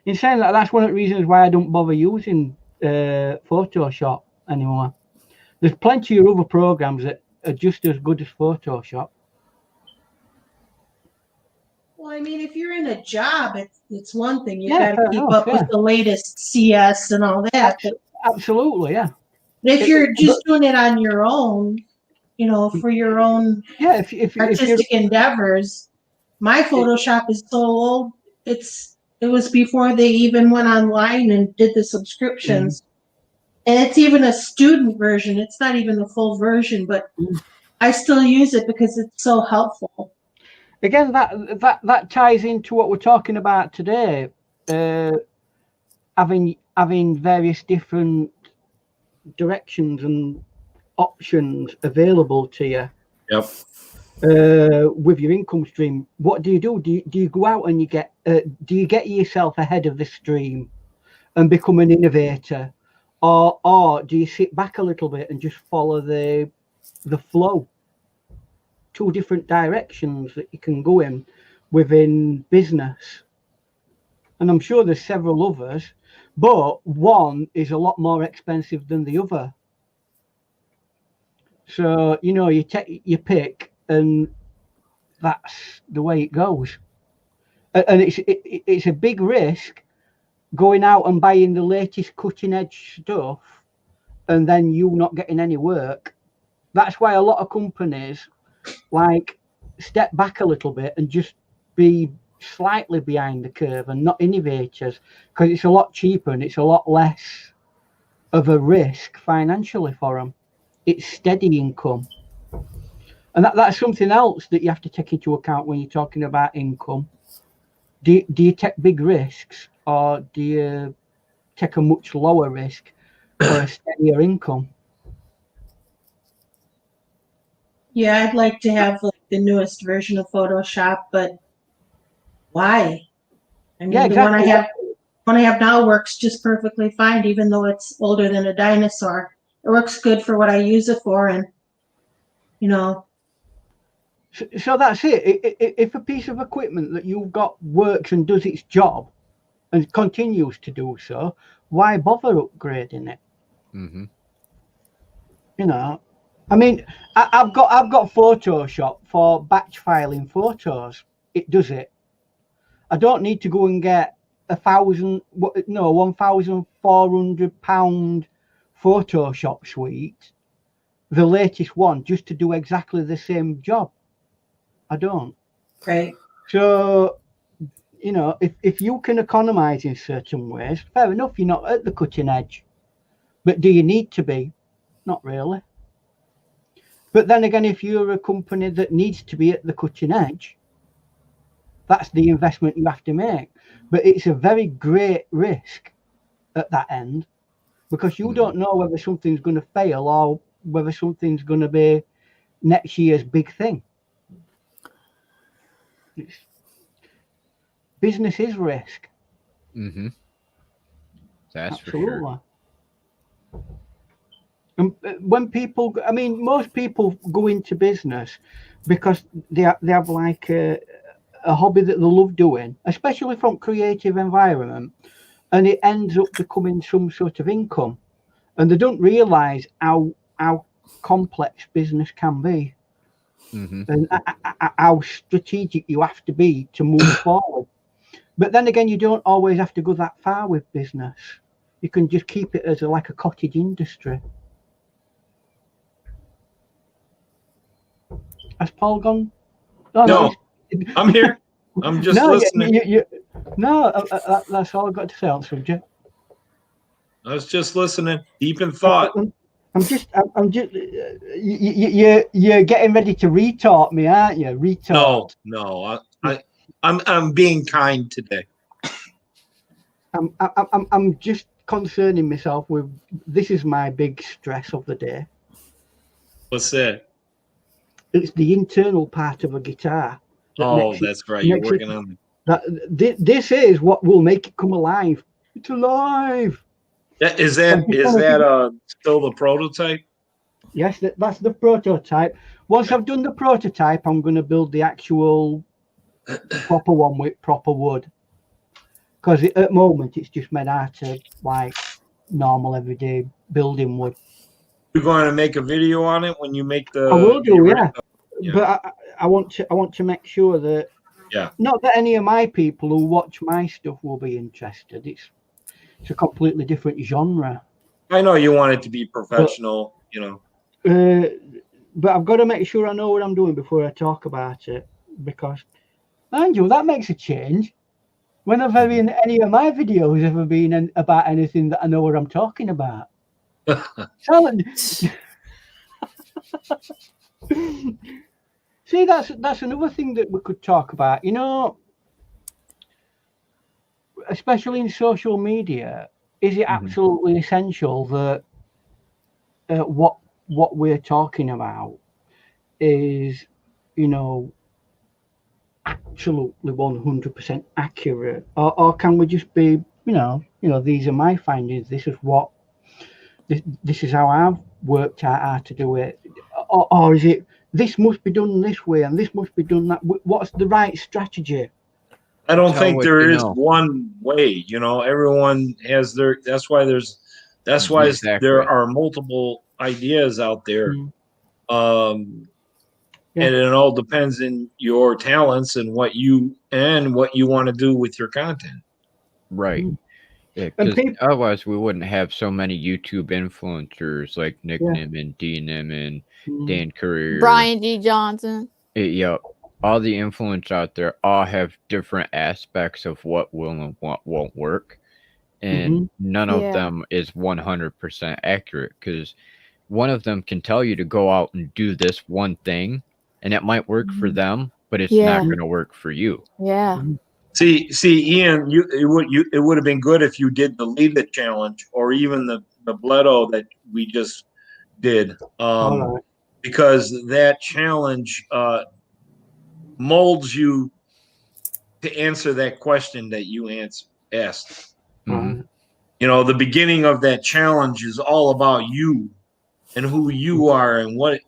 In saying that, that's one of the reasons why I don't bother using Photoshop anymore. There's plenty of other programs that are just as good as Photoshop. Well, I mean, if you're in a job, it's one thing. You got to keep up with the latest CS and all that. Absolutely, yeah. But if you're just doing it on your own, for your own artistic endeavors, my Photoshop is so old. It was before they even went online and did the subscriptions. And it's even a student version. It's not even the full version, but I still use it because it's so helpful. Again, that ties into what we're talking about today. Having various different directions and options available to you. Yep. With your income stream, what do? Do you go out and do you get yourself ahead of the stream and become an innovator, or do you sit back a little bit and just follow the flow? 2 different directions that you can go in within business, and I'm sure there's several others, but one is a lot more expensive than the other. So you take your pick, and that's the way it goes. And it's a big risk going out and buying the latest cutting edge stuff and then you not getting any work. That's why a lot of companies like step back a little bit and just be slightly behind the curve and not innovators, because it's a lot cheaper and it's a lot less of a risk financially for them. It's steady income. And that's something else that you have to take into account when you're talking about income. Do you take big risks, or do you take a much lower risk for a steadier income? Yeah, I'd like to have the newest version of Photoshop, but why? I mean, exactly. The one I have now works just perfectly fine, even though it's older than a dinosaur. It works good for what I use it for, and So that's it. If a piece of equipment that you've got works and does its job and continues to do so, why bother upgrading it? Mm-hmm. I mean, I've got Photoshop for batch filing photos. It does it. I don't need to go and get £1,400 Photoshop suite, the latest one, just to do exactly the same job. I don't. Right. So, you know, if you can economize in certain ways, fair enough, you're not at the cutting edge. But do you need to be? Not really. But then again, if you're a company that needs to be at the cutting edge, that's the investment you have to make. But it's a very great risk at that end, because you don't know whether something's going to fail or whether something's going to be next year's big thing. Business is risk. Mm-hmm. That's Absolutely. for sure. And when people, I mean, most people go into business because they have like a hobby that they love doing, especially from creative environment, and it ends up becoming some sort of income, and they don't realize how complex business can be, and how strategic you have to be to move forward. But then again, you don't always have to go that far with business. You can just keep it as like a cottage industry. Has Paul gone? Oh, no, I'm here. I'm just listening. That's all I've got to say on the subject. I was just listening, deep in thought. I'm just. You're getting ready to retort me, aren't you? Retort. No. I'm being kind today. I'm just concerning myself with. This is my big stress of the day. What's that? It's the internal part of a guitar. That's right. You're working on it. This is what will make it come alive. It's alive. Is that still the prototype? Yes, that's the prototype. Once I've done the prototype, I'm going to build the actual proper one with proper wood. Because at the moment, it's just made out of like normal everyday building wood. You're going to make a video on it when you make the. I will do, yeah. But I want to make sure that not that any of my people who watch my stuff will be interested. It's a completely different genre. I know you want it to be professional, but I've got to make sure I know what I'm doing before I talk about it, because, mind you, that makes a change. When have any of my videos ever been about anything that I know what I'm talking about? See, that's another thing that we could talk about. You know, especially in social media, is it absolutely essential that what we're talking about is, absolutely 100% accurate, or can we just be, these are my findings. This is how I've worked out how to do it, or is it this must be done this way and this must be done that? What's the right strategy? I don't think there is one way. Everyone has their. That's why there are multiple ideas out there, and it all depends on your talents and what you want to do with your content. Right. Yeah, because otherwise we wouldn't have so many YouTube influencers like Nick Nimmin, D Nimmin, Dan Courier, Brian D. Johnson. All the influencers out there all have different aspects of what will and what won't work, and none of them is 100% accurate, because one of them can tell you to go out and do this one thing, and it might work for them, but it's not going to work for you. Yeah. See, Ian, it would have been good if you did the Lead It challenge, or even the Bledo that we just did, because that challenge molds you to answer that question that you asked. The beginning of that challenge is all about you and who you are and what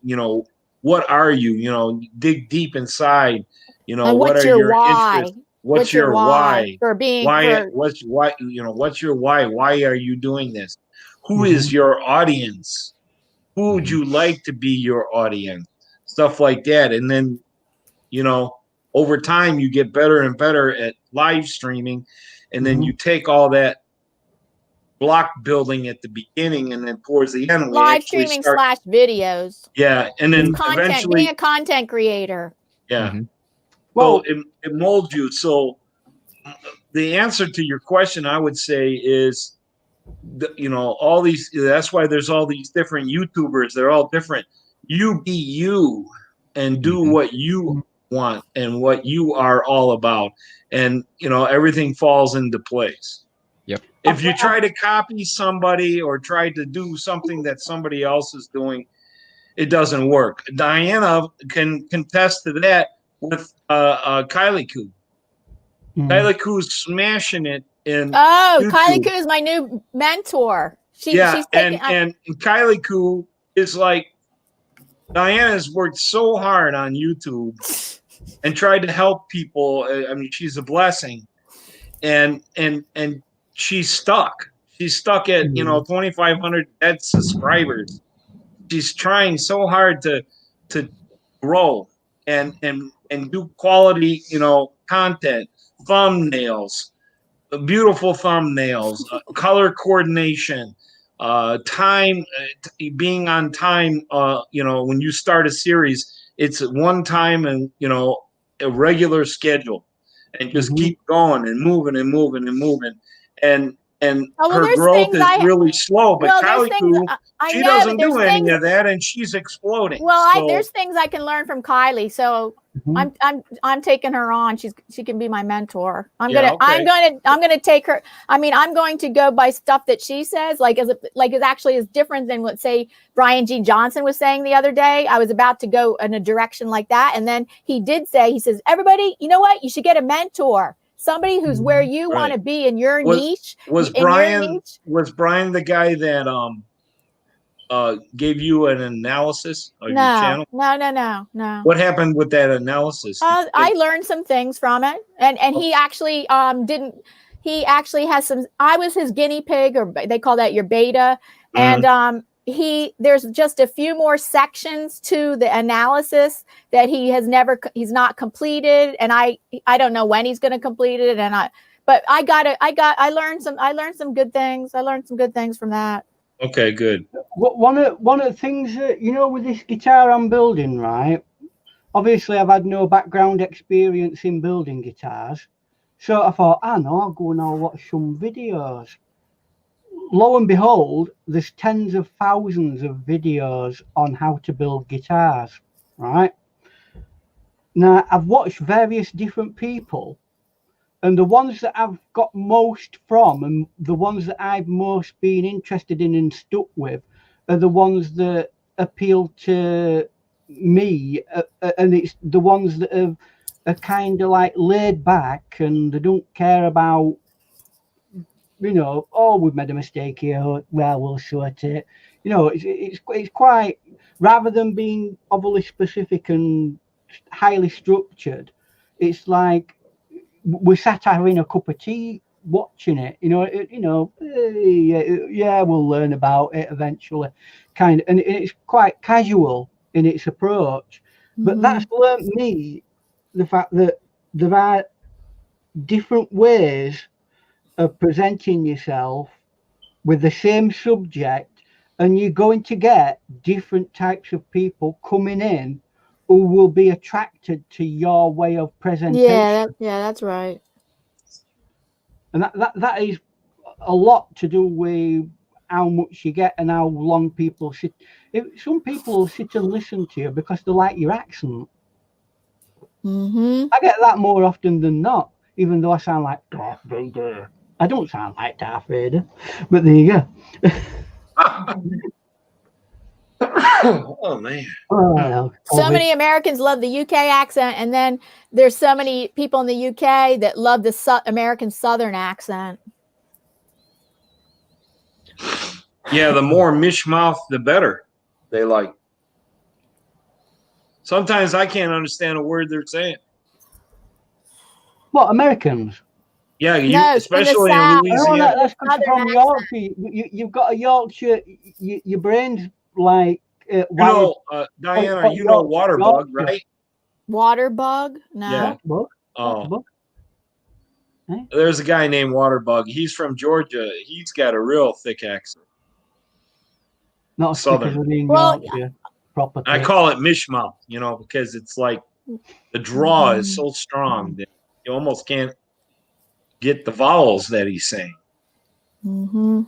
are you? Dig deep inside. What are your interests? What's your why? For being what's your why? Why are you doing this? Who is your audience? Who would you like to be your audience? Stuff like that. And then, over time you get better and better at live streaming, and then you take all that block building at the beginning, and then towards the end, we Live actually streaming start. / videos. Yeah, and then Content, eventually, being a content creator. yeah. Mhm. Well, it molds you. So the answer to your question, I would say, is, all these. That's why there's all these different YouTubers. They're all different. You be you, and do what you want and what you are all about, and everything falls into place. Yep. If you try to copy somebody or try to do something that somebody else is doing, it doesn't work. Diana can contest to that with Kylie Koo. Kylie Koo's smashing it in YouTube. Kylie Koo is my new mentor. She's taking, and Kylie Koo is like, Diana's worked so hard on YouTube and tried to help people. I mean, she's a blessing, and she's stuck. She's stuck at 2,500 dead subscribers. She's trying so hard to grow and do quality content, thumbnails, beautiful thumbnails, color coordination, time, being on time. When you start a series, it's one time and a regular schedule, and just keep going and moving and moving and moving. And her growth is really slow, but Kylie Koo, she doesn't do any of that, and she's exploding. Well, there's things I can learn from Kylie, so I'm taking her on. She can be my mentor. I'm gonna take her. I mean, I'm going to go by stuff that she says, is actually is different than what, say, Brian G. Johnson was saying the other day. I was about to go in a direction like that, and then he says, everybody, you know what? You should get a mentor. Somebody who's where you want to be in your niche. Was Brian the guy that gave you an analysis of your channel? No. What happened with that analysis? I learned some things from it, and he actually didn't. He actually has some. I was his guinea pig, or they call that your beta, and there's just a few more sections to the analysis that he's not completed, and I don't know when he's going to complete it, but I learned some good things. I learned some good things from that. Okay, good. One of the things that, with this guitar I'm building, right? Obviously, I've had no background experience in building guitars, so I thought, I'll go and I'll watch some videos. Lo and behold, there's tens of thousands of videos on how to build guitars, right? Now, I've watched various different people, and the ones that I've got most from, and the ones that I've most been interested in and stuck with, are the ones that appeal to me, and it's the ones that are kind of like laid back, and they don't care about, we've made a mistake here, well, we'll sort it. It's quite, rather than being overly specific and highly structured, it's like we sat having a cup of tea watching it, we'll learn about it eventually, kind of, and it's quite casual in its approach. But that's learned me the fact that there are different ways of presenting yourself with the same subject, and you're going to get different types of people coming in who will be attracted to your way of presentation. Yeah, that's right. And that is a lot to do with how much you get and how long people sit. Some people will sit and listen to you because they like your accent. I get that more often than not, even though I sound like Darth Vader. I don't sound like Darth Vader, but there you go. Oh man! So many Americans love the UK accent, and then there's so many people in the UK that love the American Southern accent. Yeah, the more mishmouth, the better. They like. Sometimes I can't understand a word they're saying. What, Americans? Yeah, especially in Louisiana. That's from Yorkshire. You've got a Yorkshire. Your brain's like. Diana, Waterbug, right? Waterbug? No. Yeah. Bug? There's a guy named Waterbug. He's from Georgia. He's got a real thick accent. Not Southern. Well, proper. I call it mishmouth, because it's like the draw is so strong that you almost can't get the vowels that he's saying. Mm-hmm.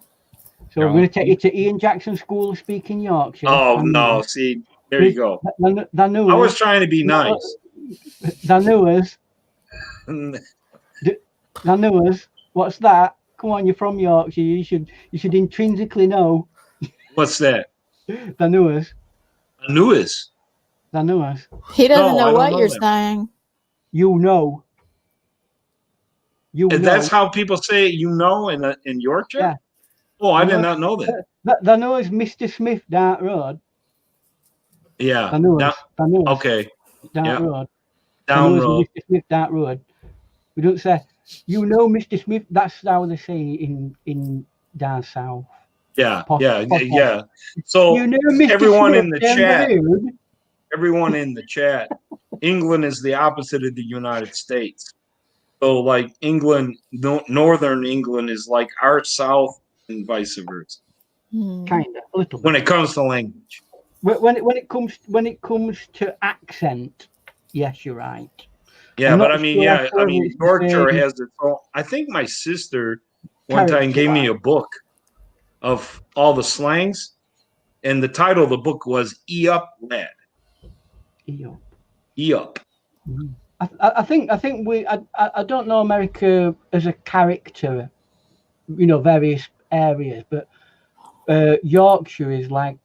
So I'm going to take you to Ian Jackson School of Speaking Yorkshire. Oh, no. See, there you go. I was trying to be nice. Danuas. What's that? Come on, you're from Yorkshire. You should intrinsically know. What's that? Danuas. Danuas. He doesn't know what you're saying. You know. That's how people say in Yorkshire? Yeah. Oh, I did not know that. Danuas, Mr. Smith, Dart Road. Yeah. Danuas. Okay. Dart Road. Down road. Mr. Smith, Dart Road. We don't say, Mr. Smith. That's how they say in down south. Yeah. So everyone in the chat, England is the opposite of the United States. So like England, northern England is like our south and vice versa. Kind of, a little bit. When it comes to language. When it comes to accent, yes, you're right. Yeah, but Yorkshire has its own. I think my sister one time gave me a book of all the slangs, and the title of the book was "E Up, Lad." E Up. I think I don't know America as a character, various areas, but Yorkshire is like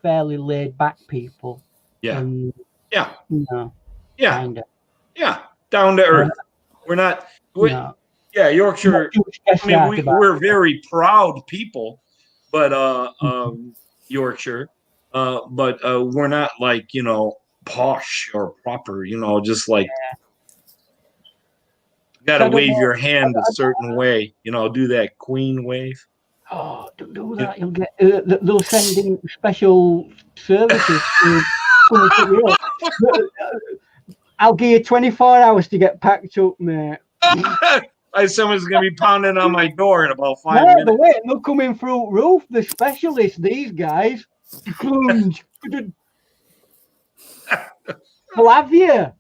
fairly laid back people. Yeah. Kinda. Yeah, down to earth. Yorkshire. We're very proud people, but Yorkshire, but we're not like posh or proper. Just like gotta wave your hand a certain way. Do that Queen wave. Oh, don't do that. You'll get. They'll send in special services to come and pick you up. I'll give you 24 hours to get packed up, mate. Someone's going to be pounding on my door in about 5 minutes. But wait, they'll come in through roof. The specialists, these guys. They'll have you.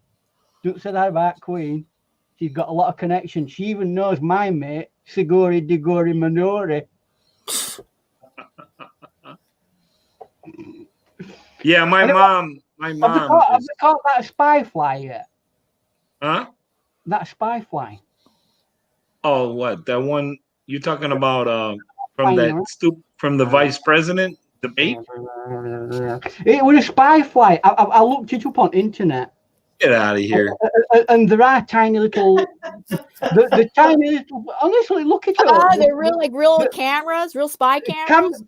Don't say that about Queen. She's got a lot of connections. She even knows my mate, Sigori Digori Minori. Yeah, my mom. Have they caught that spy fly yet? Huh? That spy fly. Oh, what? That one you're talking about from the vice president debate? It was a spy fly. I looked it up on internet. Get out of here. And there are tiny little, the tiny little, honestly, look at it. Oh, they're real cameras, real spy cameras?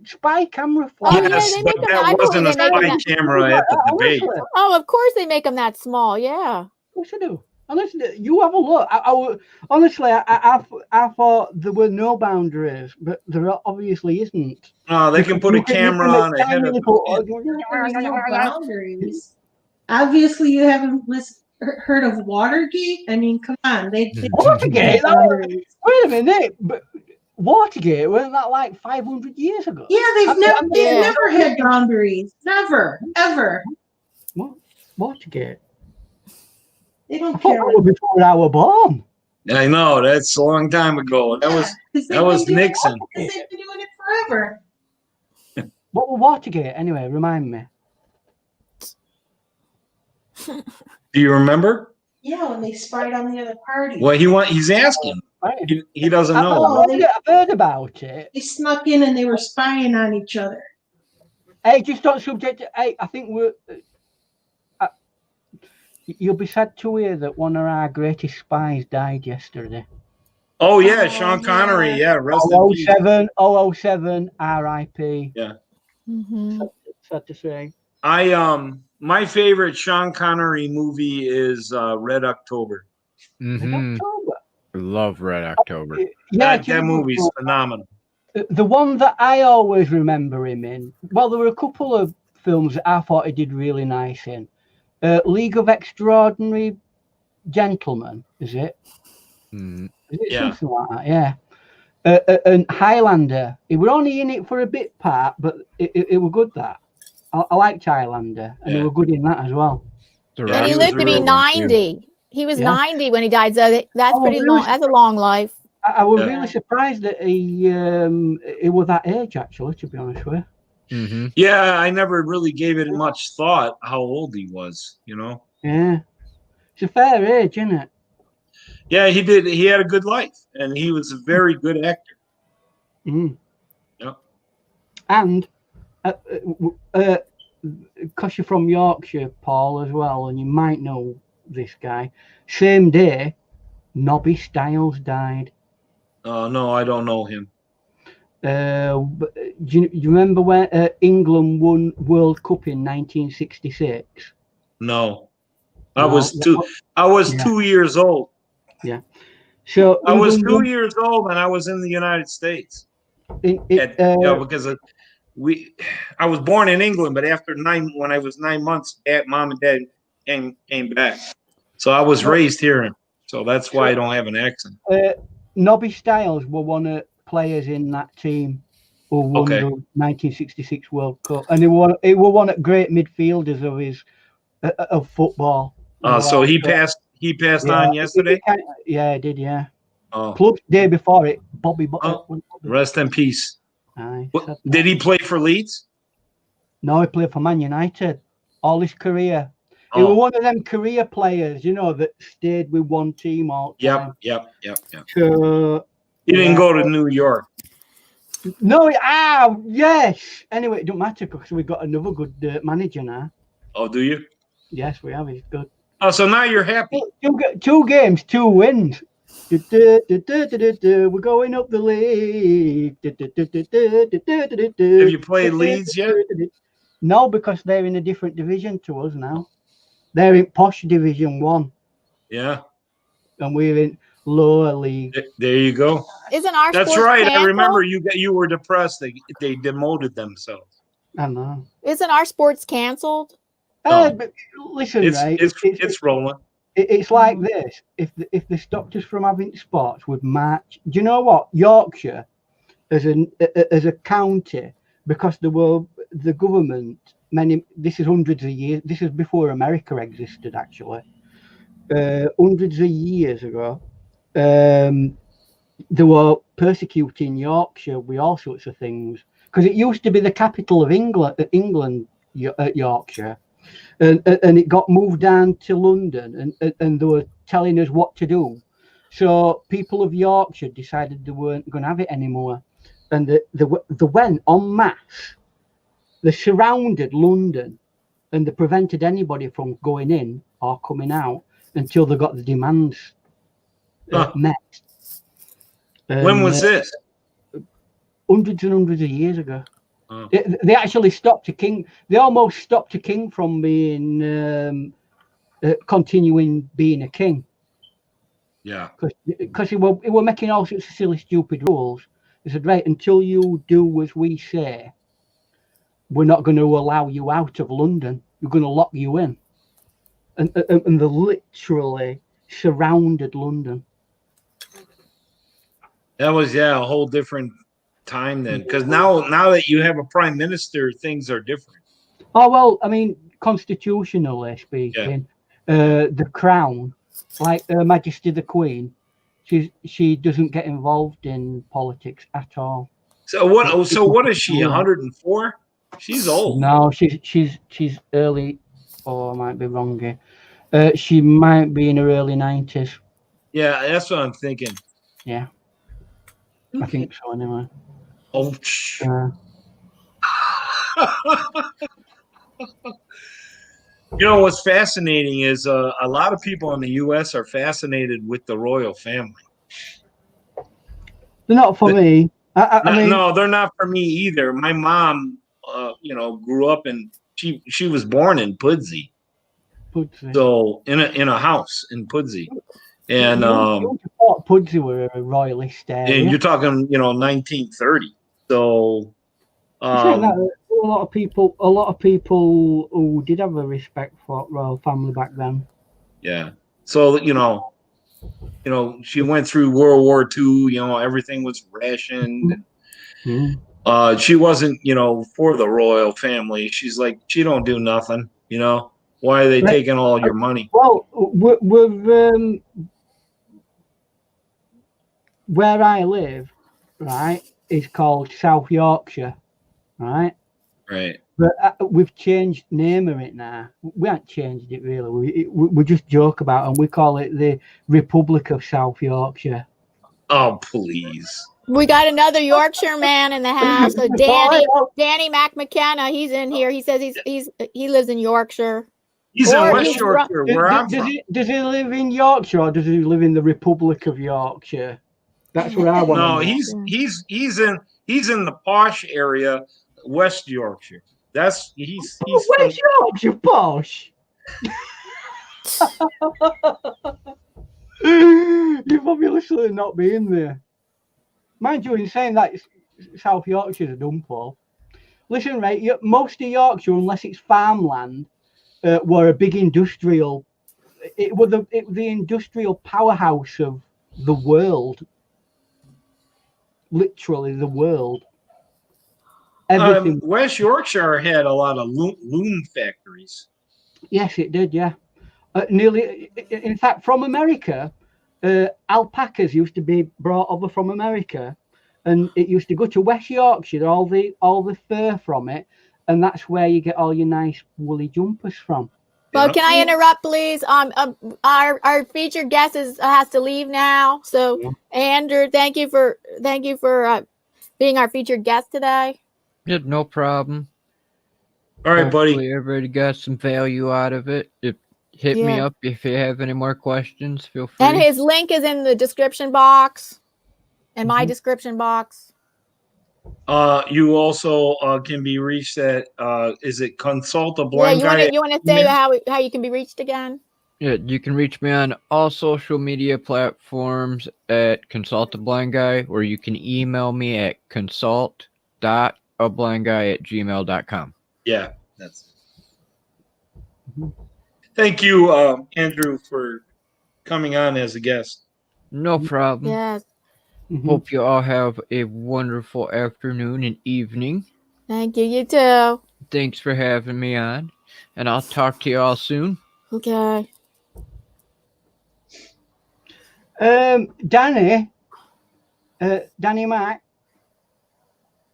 Spy camera fly. Oh, yes, they make them, that wasn't a spy camera at the debate. Oh, of course they make them that small, yeah. Of course they do. Honestly, you have a look. I thought there were no boundaries, but there obviously isn't. Oh, they can put a camera on a head of boundaries. Obviously, you haven't heard of Watergate. I mean, come on, Watergate. Wait a minute, but Watergate wasn't that like 500 years ago? Yeah, they've never had boundaries. Never, ever. What? Watergate. They don't care. Before I was born. I know, that's a long time ago. That was Nixon. Because they've been doing it forever. What was Watergate anyway? Remind me. Do you remember? Yeah, when they spied on the other party. Well, he's asking. He doesn't know. I've heard about it. They snuck in and they were spying on each other. Hey, just don't subject it. Hey, I think you'll be sad to hear that one of our greatest spies died yesterday. Oh yeah, Sean Connery. Yeah, rest in peace. 007, R.I.P. Yeah. Mm-hmm. Sad to say. My favorite Sean Connery movie is Red October. Mm-hmm. Red October. Love Red October. Yeah, that movie's phenomenal. The one that I always remember him in, well, there were a couple of films that I thought he did really nice in. League of Extraordinary Gentlemen, is it? Is it something like that? Yeah. And Highlander, he were only in it for a bit part, but it was good that. I liked Highlander, and he were good in that as well. And he lived to be 90. He was 90 when he died. So that's pretty long. That's a long life. I was really surprised that he was that age, actually, to be honest with you. Yeah, I never really gave it much thought how old he was, you know? Yeah. It's a fair age, isn't it? Yeah, he did. He had a good life, and he was a very good actor. Yeah. And because you're from Yorkshire, Paul, as well, and you might know this guy, same day, Nobby Stiles died. Oh, no, I don't know him. Do you remember when England won World Cup in 1966? No. I was 2 years old. Yeah. So I was 2 years old and I was in the United States. Because I was born in England, but when I was 9 months, Mom and Dad came back. So I was raised here, so that's why I don't have an accent. Nobby Stiles were one of the players in that team who won the 1966 World Cup, and he were one of the great midfielders of football. So he passed on yesterday? He did, yeah. Oh. Plus, day before it, Bobby. Rest in peace. Aye, did he play for Leeds? No, he played for Man United all his career. He was one of them career players, you know, that stayed with one team all the time. Yep. So, he didn't go to New York. No, yes. Anyway, it don't matter because we've got another good manager now. Oh, do you? Yes, we have. He's good. Oh, so now you're happy. 2 games, 2 wins. We're going up the league. Have you played Leeds yet? No, because they're in a different division to us now. They're in Posh Division 1. Yeah. And we're in lower league. There you go. Isn't our That's sports right. canceled? I remember you were depressed. They demoted themselves. I know. Isn't our sports canceled? But listen, it's rolling. It's like this. If they stopped us from having sports, would march. Do you know what? Yorkshire, as a county, because the government. This is hundreds of years. This is before America existed, actually. Hundreds of years ago, they were persecuting Yorkshire with all sorts of things because it used to be the capital of England, Yorkshire. And it got moved down to London, and they were telling us what to do. So people of Yorkshire decided they weren't going to have it anymore, and they went en masse. They surrounded London, and they prevented anybody from going in or coming out until they got the demands met. When was this? Hundreds and hundreds of years ago. They actually stopped a king. They almost stopped a king from being continuing being a king. Yeah. Because he were making all sorts of silly, stupid rules. They said, right, until you do as we say, we're not going to allow you out of London. We're going to lock you in. And they literally surrounded London. That was a whole different time then, because now that you have a prime minister, things are different. Oh well, I mean, constitutionally speaking, the crown, like Her Majesty the Queen, she doesn't get involved in politics at all. So what is she? 104? She's old. No, she's early, or I might be wrong here. She might be in her early 90s. Yeah, that's what I'm thinking. Yeah, I think so anyway. Ouch. You know what's fascinating is a lot of people in the U.S. are fascinated with the royal family. They're not for me. I mean, no, they're not for me either. My mom, grew up in she was born in Pudsey. So in a house in Pudsey, and Pudsey were a royalist area. And you're talking, 1930. So a lot of people who did have a respect for royal family back then. Yeah. So you know, she went through World War II. You know, everything was rationed. She wasn't, you know, for the royal family. She's like, she don't do nothing. You know, why are they taking all your money? Well, where I live, right, is called South Yorkshire, right? Right. But we've changed name of it now. We haven't changed it really. We just joke about it, and we call it the Republic of South Yorkshire. Oh, please. We got another Yorkshire man in the house. So Danny McMcKenna, he's in here. He says he lives in Yorkshire. He's in West Yorkshire, where I'm from. Does he live in Yorkshire, or does he live in the Republic of Yorkshire? That's what I want to know. No, he's in the posh area, West Yorkshire. He's West Yorkshire posh. You've obviously not been there. Mind you, in saying that South Yorkshire's a dump hole. Listen, right, most of Yorkshire, unless it's farmland, were a big industrial. It was the industrial powerhouse of the world. Literally, the world. Everything. West Yorkshire had a lot of loom factories. Yes, it did. Yeah, nearly. In fact, from America, alpacas used to be brought over from America, and it used to go to West Yorkshire. All the fur from it, and that's where you get all your nice woolly jumpers from. Well, can I interrupt, please? Our featured guest has to leave now. So, Andrew, thank you for being our featured guest today. Yeah, no problem. All right, buddy. Hopefully everybody got some value out of it. Hit me up if you have any more questions. Feel free. And his link is in the description box, in my description box. You also can be reached at is it Consult a Blind Guy? You want to say how you can be reached again? Yeah, you can reach me on all social media platforms at Consult a Blind Guy, or you can email me at consult.ablindguy@gmail.com. Yeah, that's it. Thank you, Andrew, for coming on as a guest. No problem. Yes. Hope you all have a wonderful afternoon and evening. Thank you. You too. Thanks for having me on, and I'll talk to you all soon. Okay. Danny Mac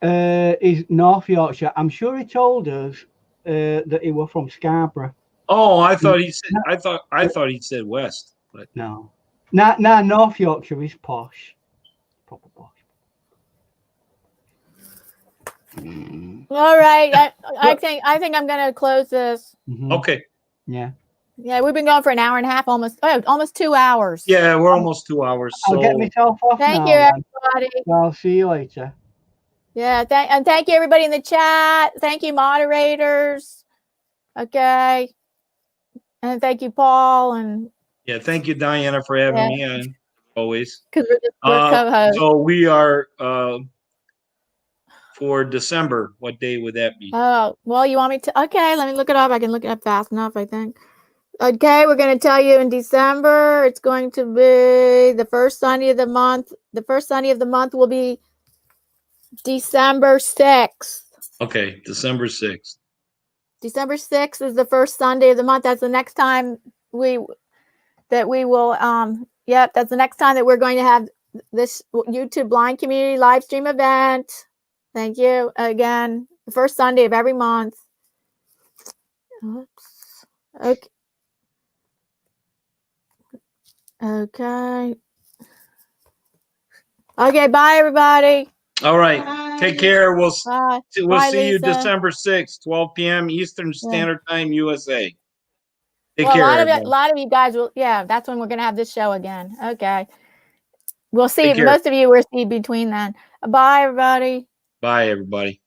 is North Yorkshire. I'm sure he told us that he was from Scarborough. Oh, I thought he said. I thought he said West. But no. Nah, North Yorkshire is posh. Proper posh. All right. I think I'm gonna close this. Okay. Yeah. Yeah, we've been going for an hour and a half, almost 2 hours. Yeah, we're almost 2 hours. I'll get myself off. Thank you, everybody. I'll see you later. Yeah, thank you everybody in the chat. Thank you, moderators. Okay. And thank you, Paul. And yeah, thank you, Diana, for having me on. Always. Because we're co-hosts. So we are for December. What day would that be? Oh, well, you want me to? Okay, let me look it up. I can look it up fast enough, I think. Okay, we're going to tell you in December. It's going to be the first Sunday of the month. The first Sunday of the month will be December 6th. Okay, December 6th. December 6th is the first Sunday of the month. That's the next time we will, that's the next time that we're going to have this YouTube Blind Community live stream event. Thank you again. The first Sunday of every month. Oops. Okay. Okay. Okay, bye everybody. All right. Bye. Take care. We'll Bye. see Bye, you Lisa. December 6th, 12 p.m. Eastern Standard Time, USA. Take Well, care. a lot of you guys will, that's when we're going to have this show again. Okay. We'll see. Take care. Most of you will see between then. Bye, everybody. Bye, everybody.